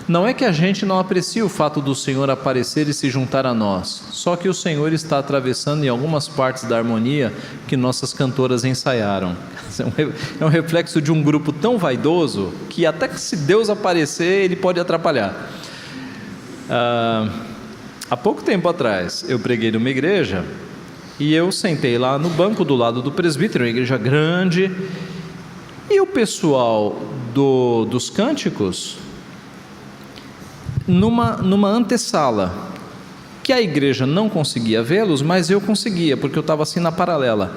Não é que a gente não aprecie o fato do Senhor aparecer e se juntar a nós, só que o Senhor está atravessando em algumas partes da harmonia que nossas cantoras ensaiaram. É um reflexo de um grupo tão vaidoso que até que se Deus aparecer, ele pode atrapalhar. Há pouco tempo atrás eu preguei numa igreja e eu sentei lá no banco do lado do presbítero, uma igreja grande, e o pessoal dos cânticos numa antessala, que a igreja não conseguia vê-los, mas eu conseguia, porque eu estava assim na paralela.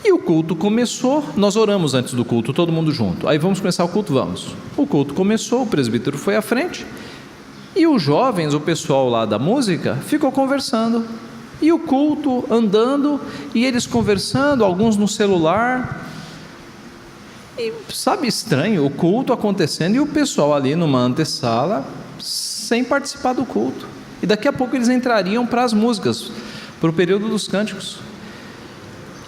E o culto começou, nós oramos antes do culto, todo mundo junto. Aí vamos começar o culto, vamos. O culto começou, o presbítero foi à frente, e os jovens, o pessoal lá da música, ficou conversando. E o culto andando, e eles conversando, alguns no celular. E sabe, estranho, o culto acontecendo e o pessoal ali numa antessala sem participar do culto. E daqui a pouco eles entrariam para as músicas, para o período dos cânticos.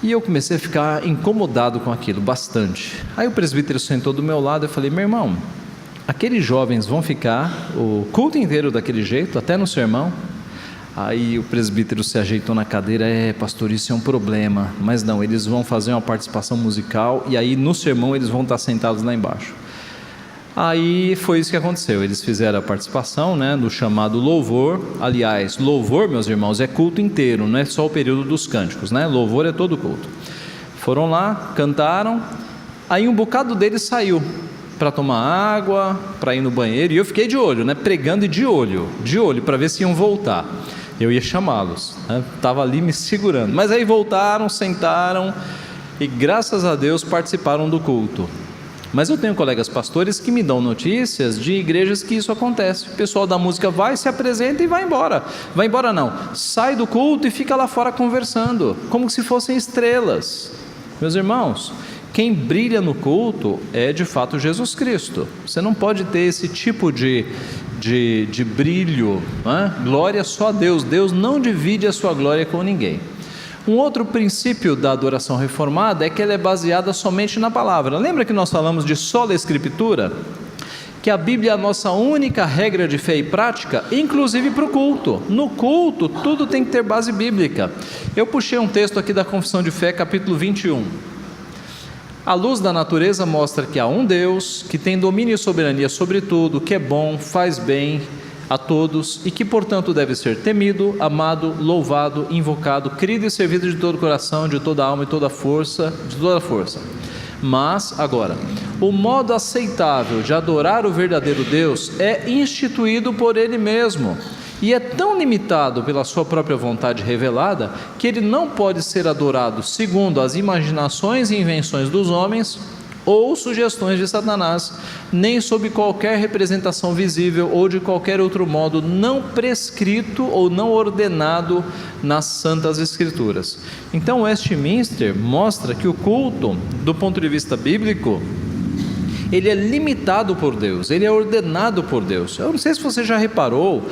E eu comecei a ficar incomodado com aquilo, bastante. Aí o presbítero sentou do meu lado, eu falei: meu irmão, aqueles jovens vão ficar o culto inteiro daquele jeito, até no sermão? Aí o presbítero se ajeitou na cadeira: pastor, isso é um problema. Mas não, eles vão fazer uma participação musical e aí no sermão eles vão estar sentados lá embaixo. Aí foi isso que aconteceu, eles fizeram a participação, no chamado louvor. Aliás, louvor, meus irmãos, é culto inteiro, não é só o período dos cânticos, louvor é todo culto. Foram lá, cantaram, aí um bocado deles saiu para tomar água, para ir no banheiro, e eu fiquei de olho, pregando e de olho para ver se iam voltar. Eu ia chamá-los, estava ali me segurando, mas aí voltaram, sentaram e graças a Deus participaram do culto. Mas eu tenho colegas pastores que me dão notícias de igrejas que isso acontece. O pessoal da música vai, se apresenta e vai embora. Vai embora não, sai do culto e fica lá fora conversando, como se fossem estrelas. Meus irmãos, quem brilha no culto é de fato Jesus Cristo. Você não pode ter esse tipo de brilho, glória só a Deus. Deus não divide a sua glória com ninguém. Um outro princípio da adoração reformada é que ela é baseada somente na palavra. Lembra que nós falamos de sola escritura? Que a Bíblia é a nossa única regra de fé e prática, inclusive para o culto. No culto, tudo tem que ter base bíblica. Eu puxei um texto aqui da Confissão de Fé, capítulo 21. A luz da natureza mostra que há um Deus, que tem domínio e soberania sobre tudo, que é bom, faz bem a todos e que, portanto, deve ser temido, amado, louvado, invocado, querido e servido de todo o coração, de toda a alma e toda a força, de toda a força. Mas, agora, o modo aceitável de adorar o verdadeiro Deus é instituído por Ele mesmo, e é tão limitado pela sua própria vontade revelada, que Ele não pode ser adorado segundo as imaginações e invenções dos homens, ou sugestões de Satanás, nem sob qualquer representação visível ou de qualquer outro modo não prescrito ou não ordenado nas Santas Escrituras. Então Westminster mostra que o culto, do ponto de vista bíblico, ele é limitado por Deus, ele é ordenado por Deus. Eu não sei se você já reparou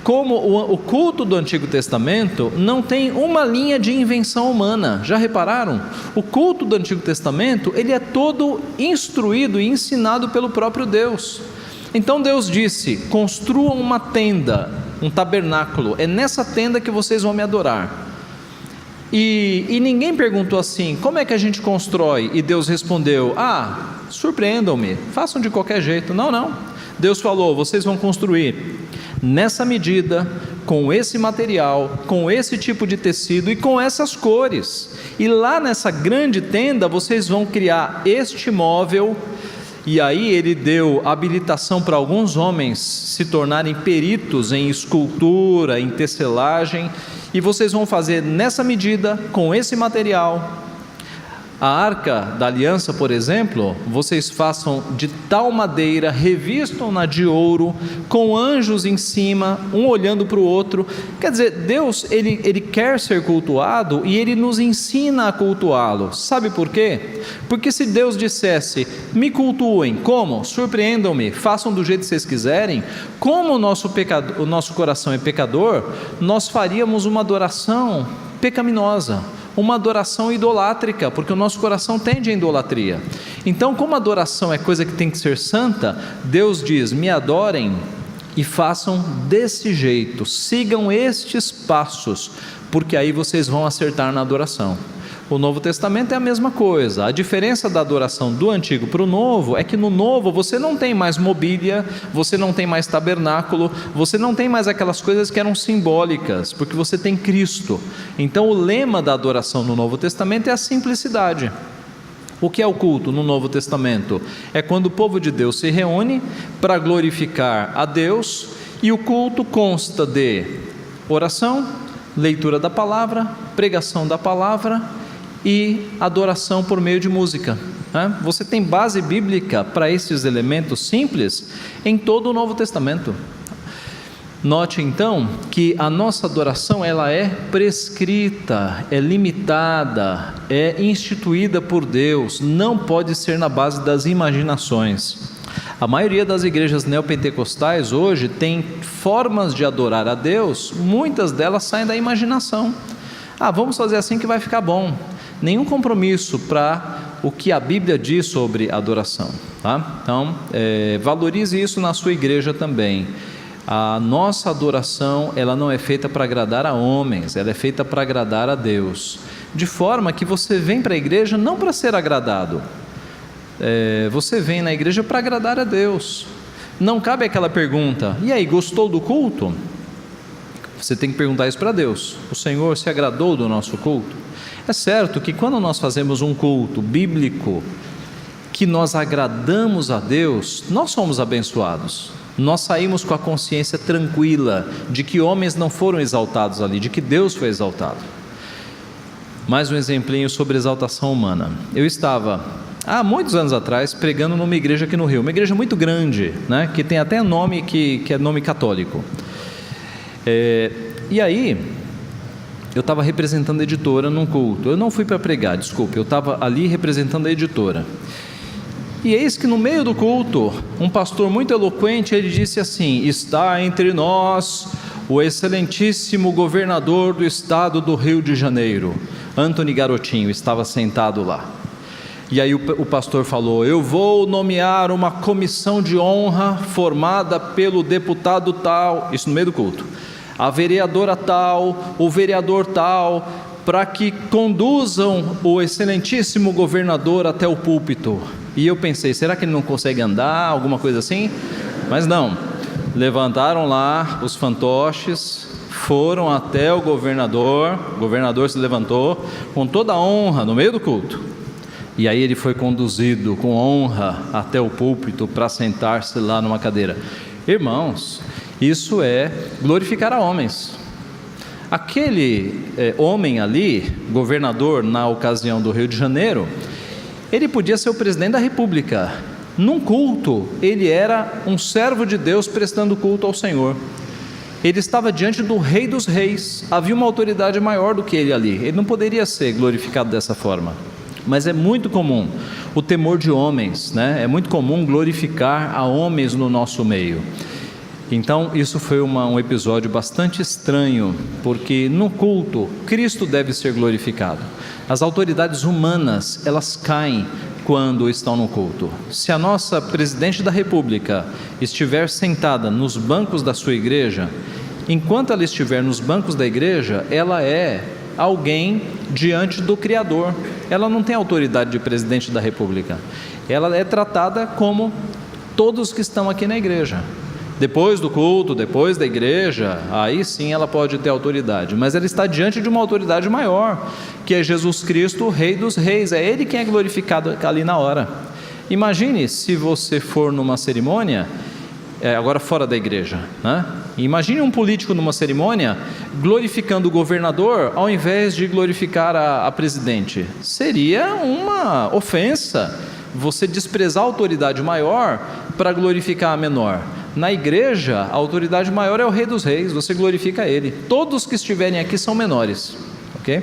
como o culto do Antigo Testamento não tem uma linha de invenção humana. Já repararam? O culto do Antigo Testamento, ele é todo instruído e ensinado pelo próprio Deus. Então Deus disse: construam uma tenda, um tabernáculo, é nessa tenda que vocês vão me adorar. E ninguém perguntou assim: como é que a gente constrói? E Deus respondeu: surpreendam-me, façam de qualquer jeito. Não. Deus falou: vocês vão construir nessa medida, com esse material, com esse tipo de tecido e com essas cores. E lá nessa grande tenda vocês vão criar este móvel. E aí ele deu habilitação para alguns homens se tornarem peritos em escultura, em tecelagem, e vocês vão fazer nessa medida, com esse material. A arca da aliança, por exemplo, vocês façam de tal madeira, revistam-na de ouro, com anjos em cima, um olhando para o outro. Quer dizer, Deus, ele quer ser cultuado e Ele nos ensina a cultuá-lo. Sabe por quê? Porque se Deus dissesse: me cultuem, como? Surpreendam-me, façam do jeito que vocês quiserem. Como o nosso coração é pecador, nós faríamos uma adoração pecaminosa, uma adoração idolátrica, porque o nosso coração tende à idolatria. Então, como a adoração é coisa que tem que ser santa, Deus diz: me adorem e façam desse jeito, sigam estes passos, porque aí vocês vão acertar na adoração. O Novo Testamento é a mesma coisa. A diferença da adoração do Antigo para o Novo é que no Novo você não tem mais mobília, você não tem mais tabernáculo, você não tem mais aquelas coisas que eram simbólicas, porque você tem Cristo. Então o lema da adoração no Novo Testamento é a simplicidade. O que é o culto no Novo Testamento? É quando o povo de Deus se reúne para glorificar a Deus, e o culto consta de oração, leitura da palavra, pregação da palavra e adoração por meio de música. Você tem base bíblica para esses elementos simples em todo o Novo Testamento. Note então que a nossa adoração, ela é prescrita, é limitada, é instituída por Deus, não pode ser na base das imaginações. A maioria das igrejas neopentecostais hoje tem formas de adorar a Deus, muitas delas saem da imaginação. Vamos fazer assim que vai ficar bom. Nenhum compromisso para o que a Bíblia diz sobre adoração, tá? Então, valorize isso na sua igreja também. A nossa adoração, ela não é feita para agradar a homens, ela é feita para agradar a Deus, de forma que você vem para a igreja não para ser agradado, você vem na igreja para agradar a Deus. Não cabe aquela pergunta: e aí, gostou do culto? Você tem que perguntar isso para Deus: o Senhor se agradou do nosso culto? É certo que quando nós fazemos um culto bíblico, que nós agradamos a Deus, nós somos abençoados. Nós saímos com a consciência tranquila de que homens não foram exaltados ali, de que Deus foi exaltado. Mais um exemplinho sobre exaltação humana. Eu estava, há muitos anos atrás, pregando numa igreja aqui no Rio, uma igreja muito grande, né, que tem até nome que é nome católico. E aí, eu estava representando a editora num culto. Eu não fui para pregar, desculpe, eu estava ali representando a editora. E eis que no meio do culto, um pastor muito eloquente, ele disse assim: está entre nós o excelentíssimo governador do estado do Rio de Janeiro, Antony Garotinho, estava sentado lá. E aí o pastor falou: eu vou nomear uma comissão de honra formada pelo deputado tal, isso no meio do culto, a vereadora tal, o vereador tal, para que conduzam o excelentíssimo governador até o púlpito. E eu pensei: será que ele não consegue andar, alguma coisa assim? Mas não, levantaram lá os fantoches, foram até o governador se levantou com toda a honra no meio do culto, e aí ele foi conduzido com honra até o púlpito para sentar-se lá numa cadeira. Irmãos, isso é glorificar a homens. Aquele homem ali, governador na ocasião do Rio de Janeiro, ele podia ser o presidente da república. Num culto, ele era um servo de Deus prestando culto ao Senhor. Ele estava diante do Rei dos Reis, havia uma autoridade maior do que ele ali. Ele não poderia ser glorificado dessa forma. Mas é muito comum o temor de homens, né? É muito comum glorificar a homens no nosso meio. Então isso foi um episódio bastante estranho, porque no culto Cristo deve ser glorificado. As autoridades humanas, elas caem quando estão no culto. Se a nossa presidente da república estiver sentada nos bancos da sua igreja, enquanto ela estiver nos bancos da igreja, ela é alguém diante do Criador. Ela não tem autoridade de presidente da República. Ela é tratada como todos que estão aqui na igreja. Depois do culto, depois da igreja, aí sim ela pode ter autoridade, mas ela está diante de uma autoridade maior, que é Jesus Cristo, o Rei dos Reis. É Ele quem é glorificado ali na hora. Imagine se você for numa cerimônia, agora fora da igreja, né? Imagine um político numa cerimônia glorificando o governador ao invés de glorificar a presidente. Seria uma ofensa você desprezar a autoridade maior para glorificar a menor. Na igreja, a autoridade maior é o Rei dos Reis, você glorifica Ele. Todos que estiverem aqui são menores, ok?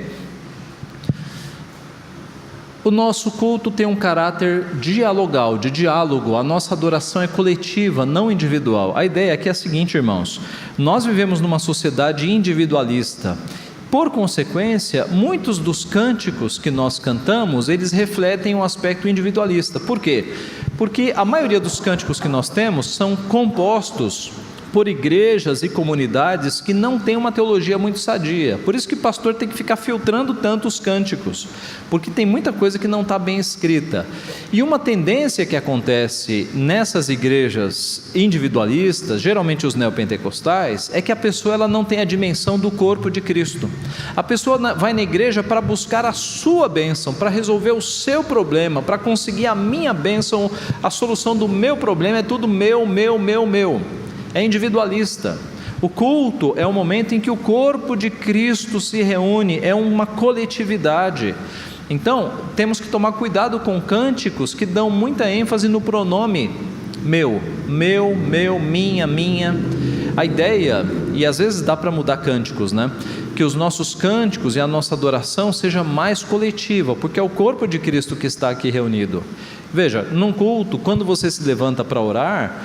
O nosso culto tem um caráter dialogal, de diálogo. A nossa adoração é coletiva, não individual. A ideia aqui é a seguinte, irmãos: nós vivemos numa sociedade individualista. Por consequência, muitos dos cânticos que nós cantamos, eles refletem um aspecto individualista. Por quê? Porque a maioria dos cânticos que nós temos são compostos por igrejas e comunidades que não têm uma teologia muito sadia. Por isso que o pastor tem que ficar filtrando tanto os cânticos, porque tem muita coisa que não está bem escrita. E uma tendência que acontece nessas igrejas individualistas, geralmente os neopentecostais, é que a pessoa ela não tem a dimensão do corpo de Cristo. A pessoa vai na igreja para buscar a sua bênção, para resolver o seu problema, para conseguir a minha bênção, a solução do meu problema. É tudo meu. É individualista. O culto é o momento em que o corpo de Cristo se reúne, é uma coletividade. Então, temos que tomar cuidado com cânticos que dão muita ênfase no pronome meu, minha. A ideia, e às vezes dá para mudar cânticos, né? Que os nossos cânticos e a nossa adoração seja mais coletiva, porque é o corpo de Cristo que está aqui reunido. Veja, num culto, quando você se levanta para orar,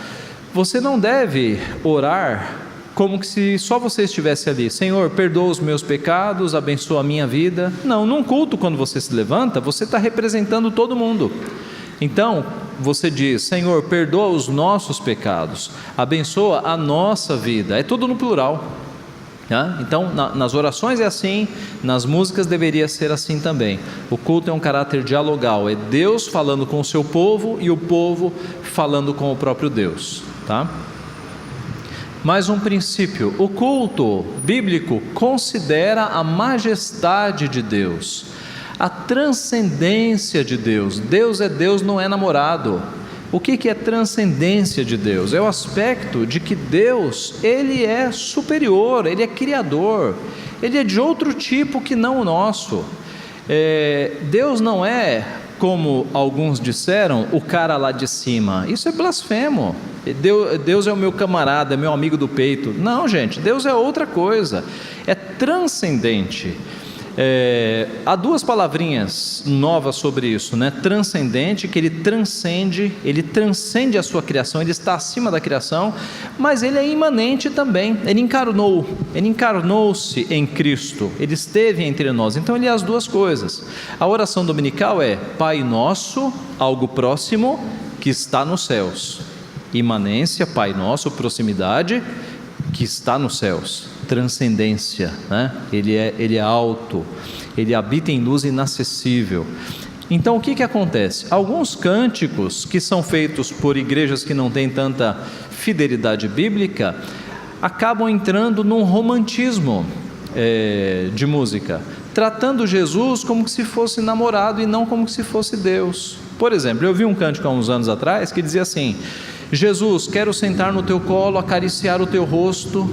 você não deve orar como que se só você estivesse ali. Senhor, perdoa os meus pecados, abençoa a minha vida. Não, num culto, quando você se levanta, você está representando todo mundo. Então, você diz: Senhor, perdoa os nossos pecados, abençoa a nossa vida. É tudo no plural. Então, nas orações é assim, nas músicas deveria ser assim também. O culto é um caráter dialogal, é Deus falando com o seu povo e o povo falando com o próprio Deus, tá? Mais um princípio: o culto bíblico considera a majestade de Deus, a transcendência de Deus. Deus é Deus, não é namorado. O que é transcendência de Deus? É o aspecto de que Deus, Ele é superior, Ele é criador, Ele é de outro tipo que não o nosso. Deus não é, como alguns disseram, o cara lá de cima. Isso é blasfemo. Deus é o meu camarada, é meu amigo do peito. Não, gente, Deus é outra coisa, é transcendente. Há duas palavrinhas novas sobre isso, né? Transcendente, que ele transcende a sua criação, ele está acima da criação, mas ele é imanente também. Ele encarnou-se em Cristo, ele esteve entre nós. Então ele é as duas coisas. A oração dominical é: Pai nosso, algo próximo que está nos céus. Imanência, Pai nosso, proximidade, que está nos céus. Transcendência, né? Ele é alto, ele habita em luz inacessível. Então o que acontece? Alguns cânticos que são feitos por igrejas que não têm tanta fidelidade bíblica acabam entrando num romantismo de música, tratando Jesus como se fosse namorado e não como se fosse Deus. Por exemplo, eu vi um cântico há uns anos atrás que dizia assim: Jesus, quero sentar no teu colo, acariciar o teu rosto.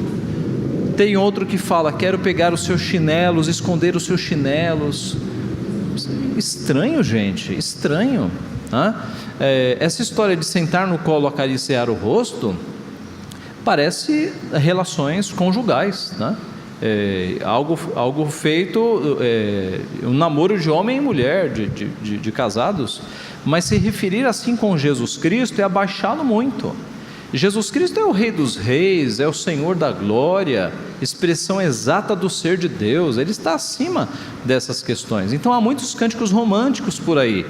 Tem outro que fala: quero pegar os seus chinelos, esconder os seus chinelos. Estranho, gente, estranho. Essa história de sentar no colo, acariciar o rosto, parece relações conjugais, né? Algo feito, um namoro de homem e mulher, de casados. Mas se referir assim com Jesus Cristo é abaixá-lo muito. Jesus Cristo é o Rei dos Reis, é o Senhor da glória, expressão exata do ser de Deus. Ele está acima dessas questões. Então há muitos cânticos românticos por aí.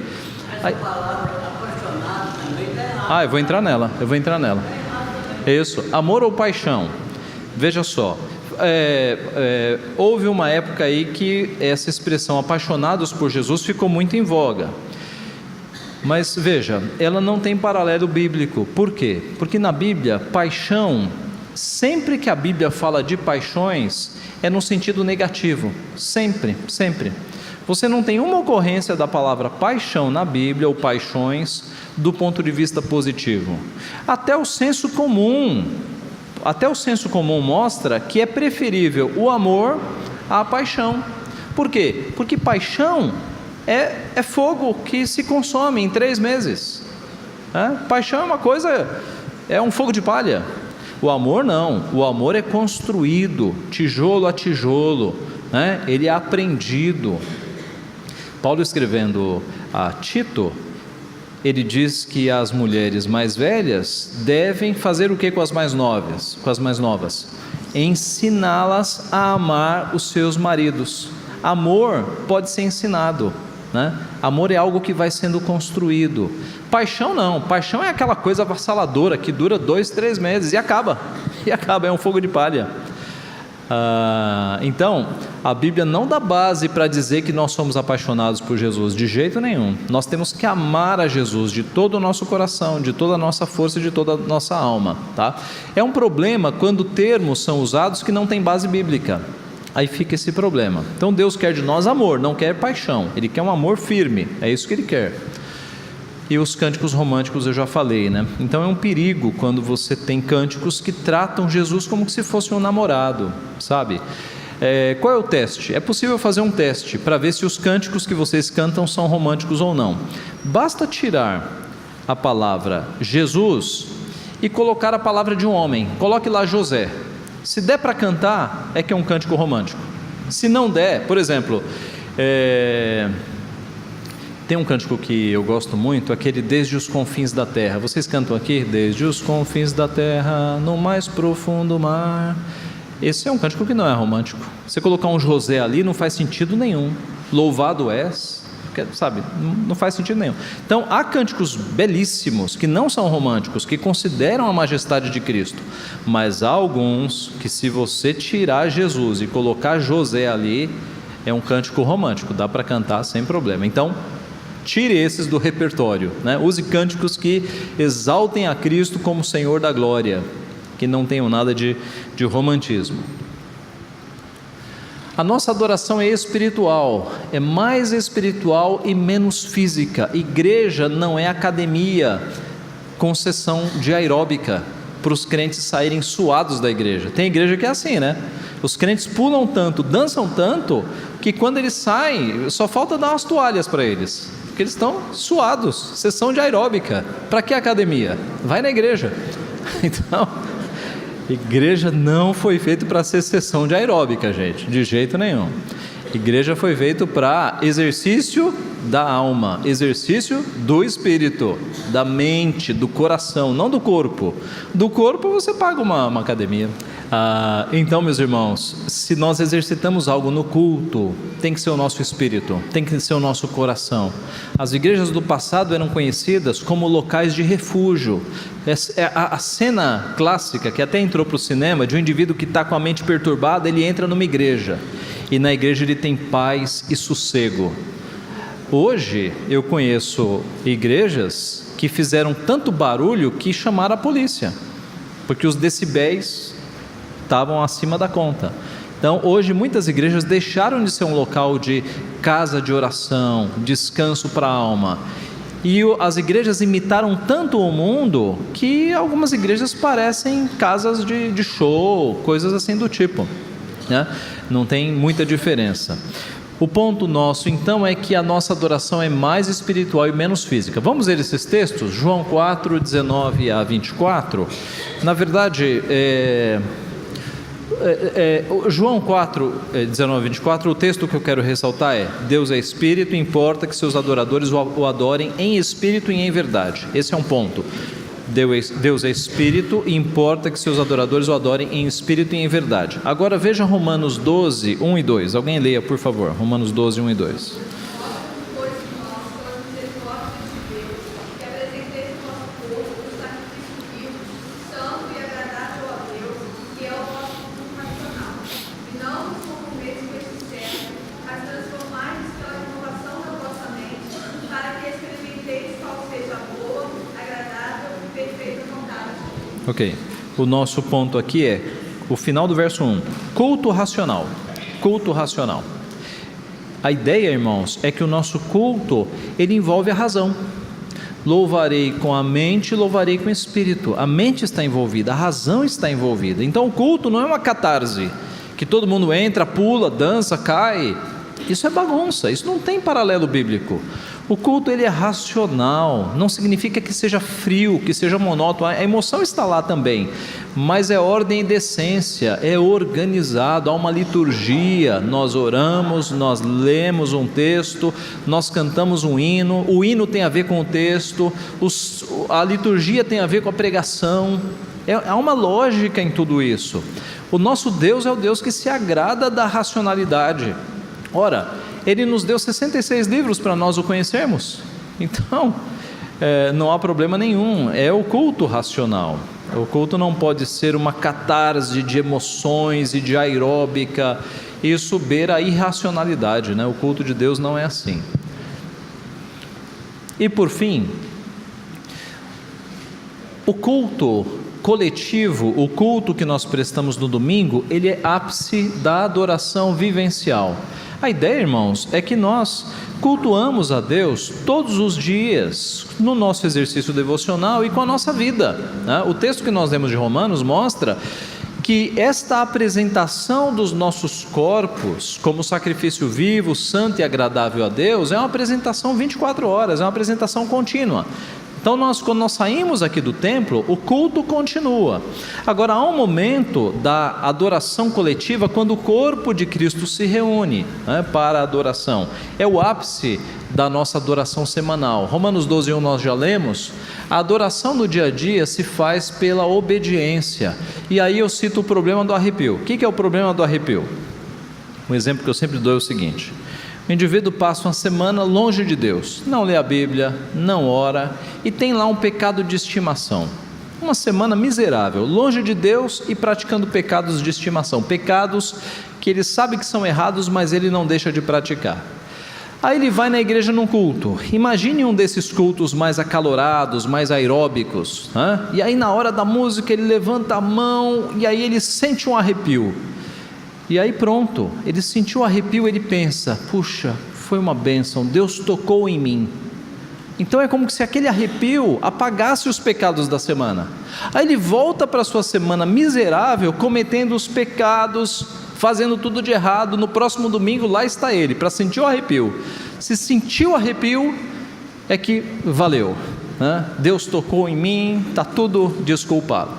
Essa palavra apaixonado também está errada. Eu vou entrar nela. Isso, amor ou paixão? Veja só, houve uma época aí que essa expressão apaixonados por Jesus ficou muito em voga. Mas veja, ela não tem paralelo bíblico. Por quê? Porque na Bíblia, paixão, sempre que a Bíblia fala de paixões, é no sentido negativo. Sempre, sempre. Você não tem uma ocorrência da palavra paixão na Bíblia, ou paixões, do ponto de vista positivo. Até o senso comum mostra que é preferível o amor à paixão. Por quê? Porque paixão é fogo que se consome em 3 meses. Paixão é uma coisa, é um fogo de palha. O amor não, o amor é construído, tijolo a tijolo, ele é aprendido. Paulo, escrevendo a Tito, ele diz que as mulheres mais velhas devem fazer o que com as mais novas? Ensiná-las a amar os seus maridos. Amor pode ser ensinado, Amor é algo que vai sendo construído. Paixão não, paixão é aquela coisa avassaladora que dura 2, 3 meses e acaba, é um fogo de palha. Então, a Bíblia não dá base para dizer que nós somos apaixonados por Jesus, de jeito nenhum. Nós temos que amar a Jesus de todo o nosso coração, de toda a nossa força e de toda a nossa alma, tá? É um problema quando termos são usados que não têm base bíblica. Aí fica esse problema. Então Deus quer de nós amor, não quer paixão. Ele quer um amor firme, é isso que Ele quer. E os cânticos românticos eu já falei, Então é um perigo quando você tem cânticos que tratam Jesus como se fosse um namorado, sabe? Qual é o teste? É possível fazer um teste para ver se os cânticos que vocês cantam são românticos ou não. Basta tirar a palavra Jesus e colocar a palavra de um homem. Coloque lá José. Se der para cantar, é que é um cântico romântico. Se não der, por exemplo, tem um cântico que eu gosto muito, aquele Desde os Confins da Terra. Vocês cantam aqui? Desde os confins da terra, no mais profundo mar. Esse é um cântico que não é romântico. Você colocar um José ali não faz sentido nenhum. Louvado és, sabe? Não faz sentido nenhum. Então, há cânticos belíssimos que não são românticos, que consideram a majestade de Cristo. Mas há alguns que, se você tirar Jesus e colocar José ali, é um cântico romântico. Dá para cantar sem problema. Então, tire esses do repertório, Use cânticos que exaltem a Cristo como Senhor da glória, que não tenham nada de romantismo. A nossa adoração é espiritual, é mais espiritual e menos física. Igreja não é academia com sessão de aeróbica para os crentes saírem suados da igreja. Tem igreja que é assim, Os crentes pulam tanto, dançam tanto, que quando eles saem, só falta dar umas toalhas para eles, porque eles estão suados. Sessão de aeróbica. Para que academia? Vai na igreja. Então, igreja não foi feito para ser sessão de aeróbica, gente, de jeito nenhum. Igreja foi feito para exercício da alma, exercício do espírito, da mente, do coração, não do corpo. Do corpo você paga uma academia. Então, meus irmãos, se nós exercitamos algo no culto, tem que ser o nosso espírito, tem que ser o nosso coração. As igrejas do passado eram conhecidas como locais de refúgio. A cena clássica, que até entrou para o cinema, de um indivíduo que está com a mente perturbada, ele entra numa igreja, e na igreja ele tem paz e sossego. Hoje eu conheço igrejas que fizeram tanto barulho que chamaram a polícia, porque os decibéis estavam acima da conta. Então, hoje muitas igrejas deixaram de ser um local de casa de oração, descanso para a alma, e as igrejas imitaram tanto o mundo que algumas igrejas parecem casas de show, coisas assim do tipo, Não tem muita diferença. O ponto nosso então é que a nossa adoração é mais espiritual e menos física. Vamos ver esses textos? João 4, 19 a 24. Na verdade, João 4, 19 a 24, o texto que eu quero ressaltar é: Deus é espírito e importa que seus adoradores o adorem em espírito e em verdade. Esse é um ponto. Deus é espírito e importa que seus adoradores o adorem em espírito e em verdade. Agora veja Romanos 12, 1 e 2. Alguém leia, por favor, Romanos 12, 1 e 2. Ok. O nosso ponto aqui é o final do verso 1. Culto racional. Culto racional. A ideia, irmãos, é que o nosso culto, ele envolve a razão. Louvarei com a mente, louvarei com o espírito. A mente está envolvida, a razão está envolvida. Então o culto não é uma catarse, que todo mundo entra, pula, dança, cai. Isso é bagunça, isso não tem paralelo bíblico. O culto, ele é racional, não significa que seja frio, que seja monótono, a emoção está lá também, mas é ordem e decência, é organizado, há uma liturgia, nós oramos, nós lemos um texto, nós cantamos um hino, o hino tem a ver com o texto, a liturgia tem a ver com a pregação, há uma lógica em tudo isso. O nosso Deus é o Deus que se agrada da racionalidade. Ora, Ele nos deu 66 livros para nós o conhecermos, então não há problema nenhum, é o culto racional. O culto não pode ser uma catarse de emoções e de aeróbica, isso beira a irracionalidade, né? O culto de Deus não é assim. E por fim, o culto coletivo, o culto que nós prestamos no domingo, ele é ápice da adoração vivencial. A ideia, irmãos, é que nós cultuamos a Deus todos os dias, no nosso exercício devocional e com a nossa vida, né? O texto que nós lemos de Romanos mostra que esta apresentação dos nossos corpos como sacrifício vivo, santo e agradável a Deus, é uma apresentação 24 horas, é uma apresentação contínua. Então quando nós saímos aqui do templo, o culto continua. Agora há um momento da adoração coletiva, quando o corpo de Cristo se reúne, né, para a adoração. É o ápice da nossa adoração semanal. Romanos 12:1 nós já lemos. A adoração do dia a dia se faz pela obediência. E aí eu cito o problema do arrepio. O que é o problema do arrepio? Um exemplo que eu sempre dou é o seguinte: o indivíduo passa uma semana longe de Deus, não lê a Bíblia, não ora e tem lá um pecado de estimação. Uma semana miserável, longe de Deus e praticando pecados de estimação, pecados que ele sabe que são errados, mas ele não deixa de praticar. Aí ele vai na igreja num culto. Imagine um desses cultos mais acalorados, mais aeróbicos, né? E aí na hora da música ele levanta a mão e aí ele sente um arrepio. E aí pronto, ele sentiu o arrepio, ele pensa: puxa, foi uma bênção, Deus tocou em mim. Então é como se aquele arrepio apagasse os pecados da semana. Aí ele volta para a sua semana miserável, cometendo os pecados, fazendo tudo de errado. No próximo domingo lá está ele, para sentir o arrepio. Se sentiu o arrepio, é que valeu, né? Deus tocou em mim, está tudo desculpado.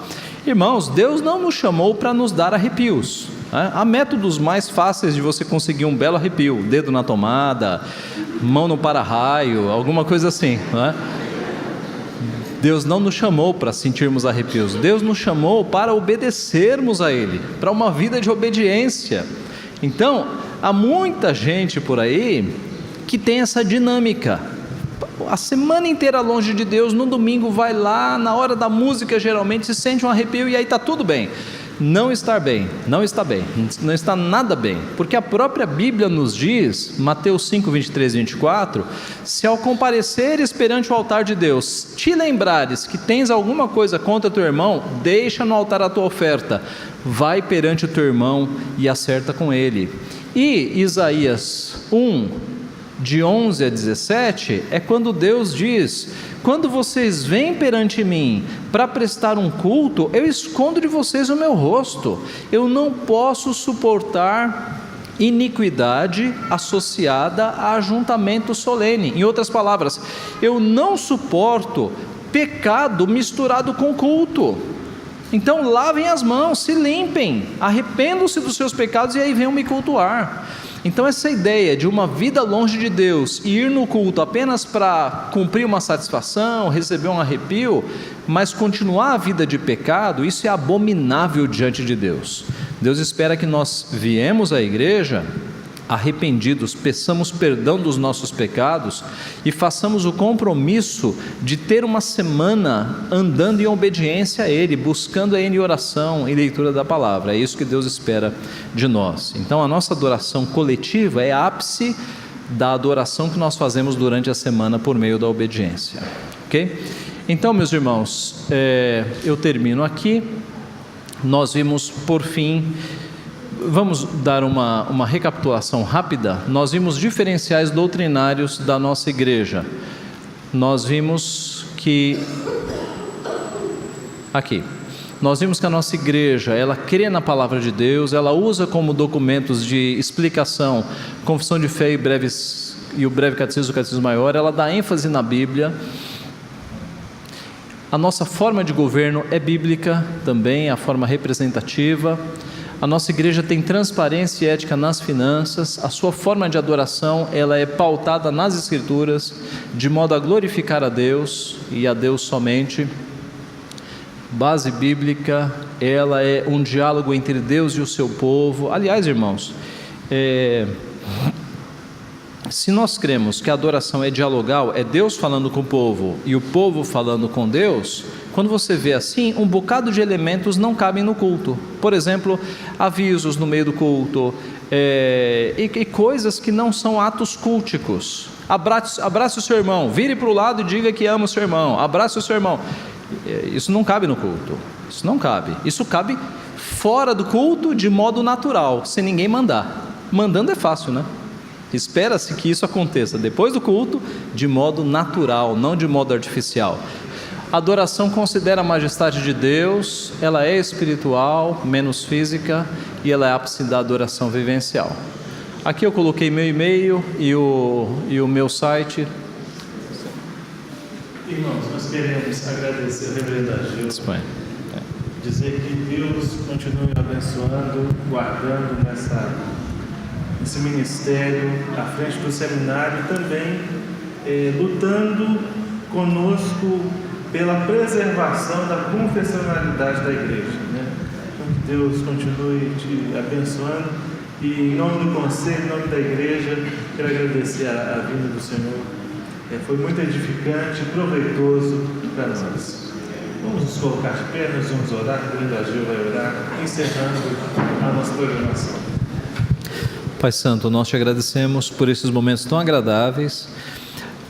Irmãos, Deus não nos chamou para nos dar arrepios. Há métodos mais fáceis de você conseguir um belo arrepio: dedo na tomada, mão no para-raio, alguma coisa assim, não é? Deus não nos chamou para sentirmos arrepios, Deus nos chamou para obedecermos a Ele, para uma vida de obediência. Então, há muita gente por aí que tem essa dinâmica, a semana inteira longe de Deus, no domingo vai lá, na hora da música geralmente se sente um arrepio e aí está tudo bem. Não está bem, não está nada bem, porque a própria Bíblia nos diz, Mateus 5, 23 e 24, se ao compareceres perante o altar de Deus, te lembrares que tens alguma coisa contra teu irmão, deixa no altar a tua oferta, vai perante o teu irmão e acerta com ele. E Isaías 1, de 11 a 17, é quando Deus diz: quando vocês vêm perante mim para prestar um culto, eu escondo de vocês o meu rosto, eu não posso suportar iniquidade associada a ajuntamento solene. Em outras palavras, eu não suporto pecado misturado com culto. Então lavem as mãos, se limpem, arrependam-se dos seus pecados e aí venham me cultuar. Então essa ideia de uma vida longe de Deus e ir no culto apenas para cumprir uma satisfação, receber um arrepio, mas continuar a vida de pecado, isso é abominável diante de Deus. Deus espera que nós viemos à igreja arrependidos, peçamos perdão dos nossos pecados e façamos o compromisso de ter uma semana andando em obediência a Ele, buscando a Ele em oração e leitura da palavra. É isso que Deus espera de nós. Então a nossa adoração coletiva é ápice da adoração que nós fazemos durante a semana por meio da obediência, ok? Então, meus irmãos, eu termino aqui. Nós vimos, por fim, vamos dar uma recapitulação rápida. Nós vimos diferenciais doutrinários da nossa igreja. Nós vimos que a nossa igreja, ela crê na palavra de Deus, ela usa como documentos de explicação confissão de fé e o breve catecismo, o catecismo maior. Ela dá ênfase na Bíblia. A nossa forma de governo é bíblica também, a forma representativa. A nossa igreja tem transparência e ética nas finanças. A sua forma de adoração, ela é pautada nas Escrituras, de modo a glorificar a Deus e a Deus somente. Base bíblica, ela é um diálogo entre Deus e o seu povo. Aliás, irmãos, se nós cremos que a adoração é dialogal, é Deus falando com o povo e o povo falando com Deus, quando você vê assim, um bocado de elementos não cabem no culto. Por exemplo, avisos no meio do culto, e coisas que não são atos culticos. Abrace o seu irmão, vire para o lado e diga que ama o seu irmão, abrace o seu irmão. Isso não cabe no culto, isso não cabe. Isso cabe fora do culto de modo natural, sem ninguém mandar. Mandando é fácil, né? Espera-se que isso aconteça depois do culto, de modo natural, não de modo artificial. A adoração considera a majestade de Deus, ela é espiritual, menos física, e ela é ápice da adoração vivencial. Aqui eu coloquei meu e-mail e o meu site. Irmãos, nós queremos agradecer ao reverendo Ageu, dizer que Deus continue abençoando, guardando nesse ministério à frente do seminário, também lutando conosco pela preservação da confessionalidade da igreja, né? Então, que Deus continue te abençoando, e em nome do conselho, em nome da igreja, quero agradecer a vinda do Senhor. Foi muito edificante e proveitoso para nós. Vamos nos colocar de pé, nós vamos orar, o reverendo Ageu vai orar, encerrando a nossa programação. Pai Santo, nós te agradecemos por esses momentos tão agradáveis,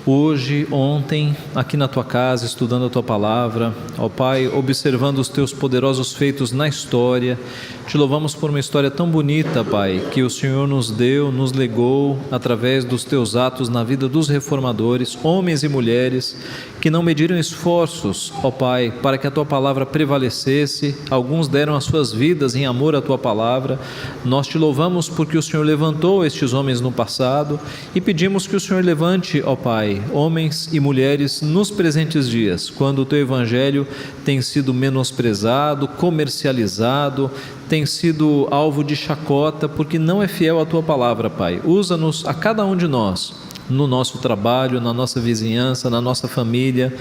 hoje, ontem, aqui na tua casa, estudando a tua palavra, ó Pai, observando os teus poderosos feitos na história. Te louvamos por uma história tão bonita, Pai, que o Senhor nos deu, nos legou através dos teus atos na vida dos reformadores, homens e mulheres que não mediram esforços, ó Pai, para que a tua palavra prevalecesse. Alguns deram as suas vidas em amor à tua palavra. Nós te louvamos porque o Senhor levantou estes homens no passado e pedimos que o Senhor levante, ó Pai, homens e mulheres nos presentes dias, quando o teu evangelho tem sido menosprezado, comercializado, tem sido alvo de chacota, porque não é fiel à tua palavra, Pai. Usa-nos, a cada um de nós, no nosso trabalho, na nossa vizinhança, na nossa família,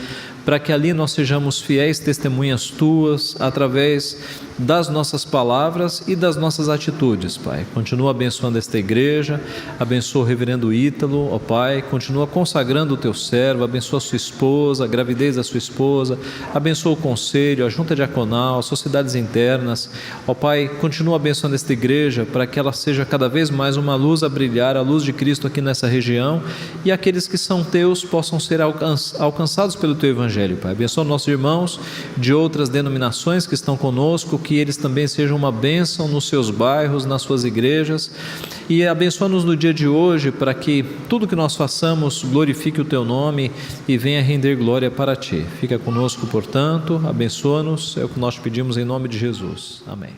para que ali nós sejamos fiéis testemunhas tuas, através das nossas palavras e das nossas atitudes, Pai. Continua abençoando esta igreja, abençoa o reverendo Ítalo, ó Pai, continua consagrando o teu servo, abençoa a sua esposa, a gravidez da sua esposa, abençoa o conselho, a junta diaconal, as sociedades internas, ó Pai, continua abençoando esta igreja, para que ela seja cada vez mais uma luz a brilhar, a luz de Cristo aqui nessa região, e aqueles que são teus possam ser alcançados pelo teu evangelho, Pai. Abençoa nossos irmãos de outras denominações que estão conosco, que eles também sejam uma bênção nos seus bairros, nas suas igrejas, e abençoa-nos no dia de hoje, para que tudo que nós façamos glorifique o teu nome e venha render glória para ti. Fica conosco, portanto, abençoa-nos, é o que nós pedimos em nome de Jesus. Amém.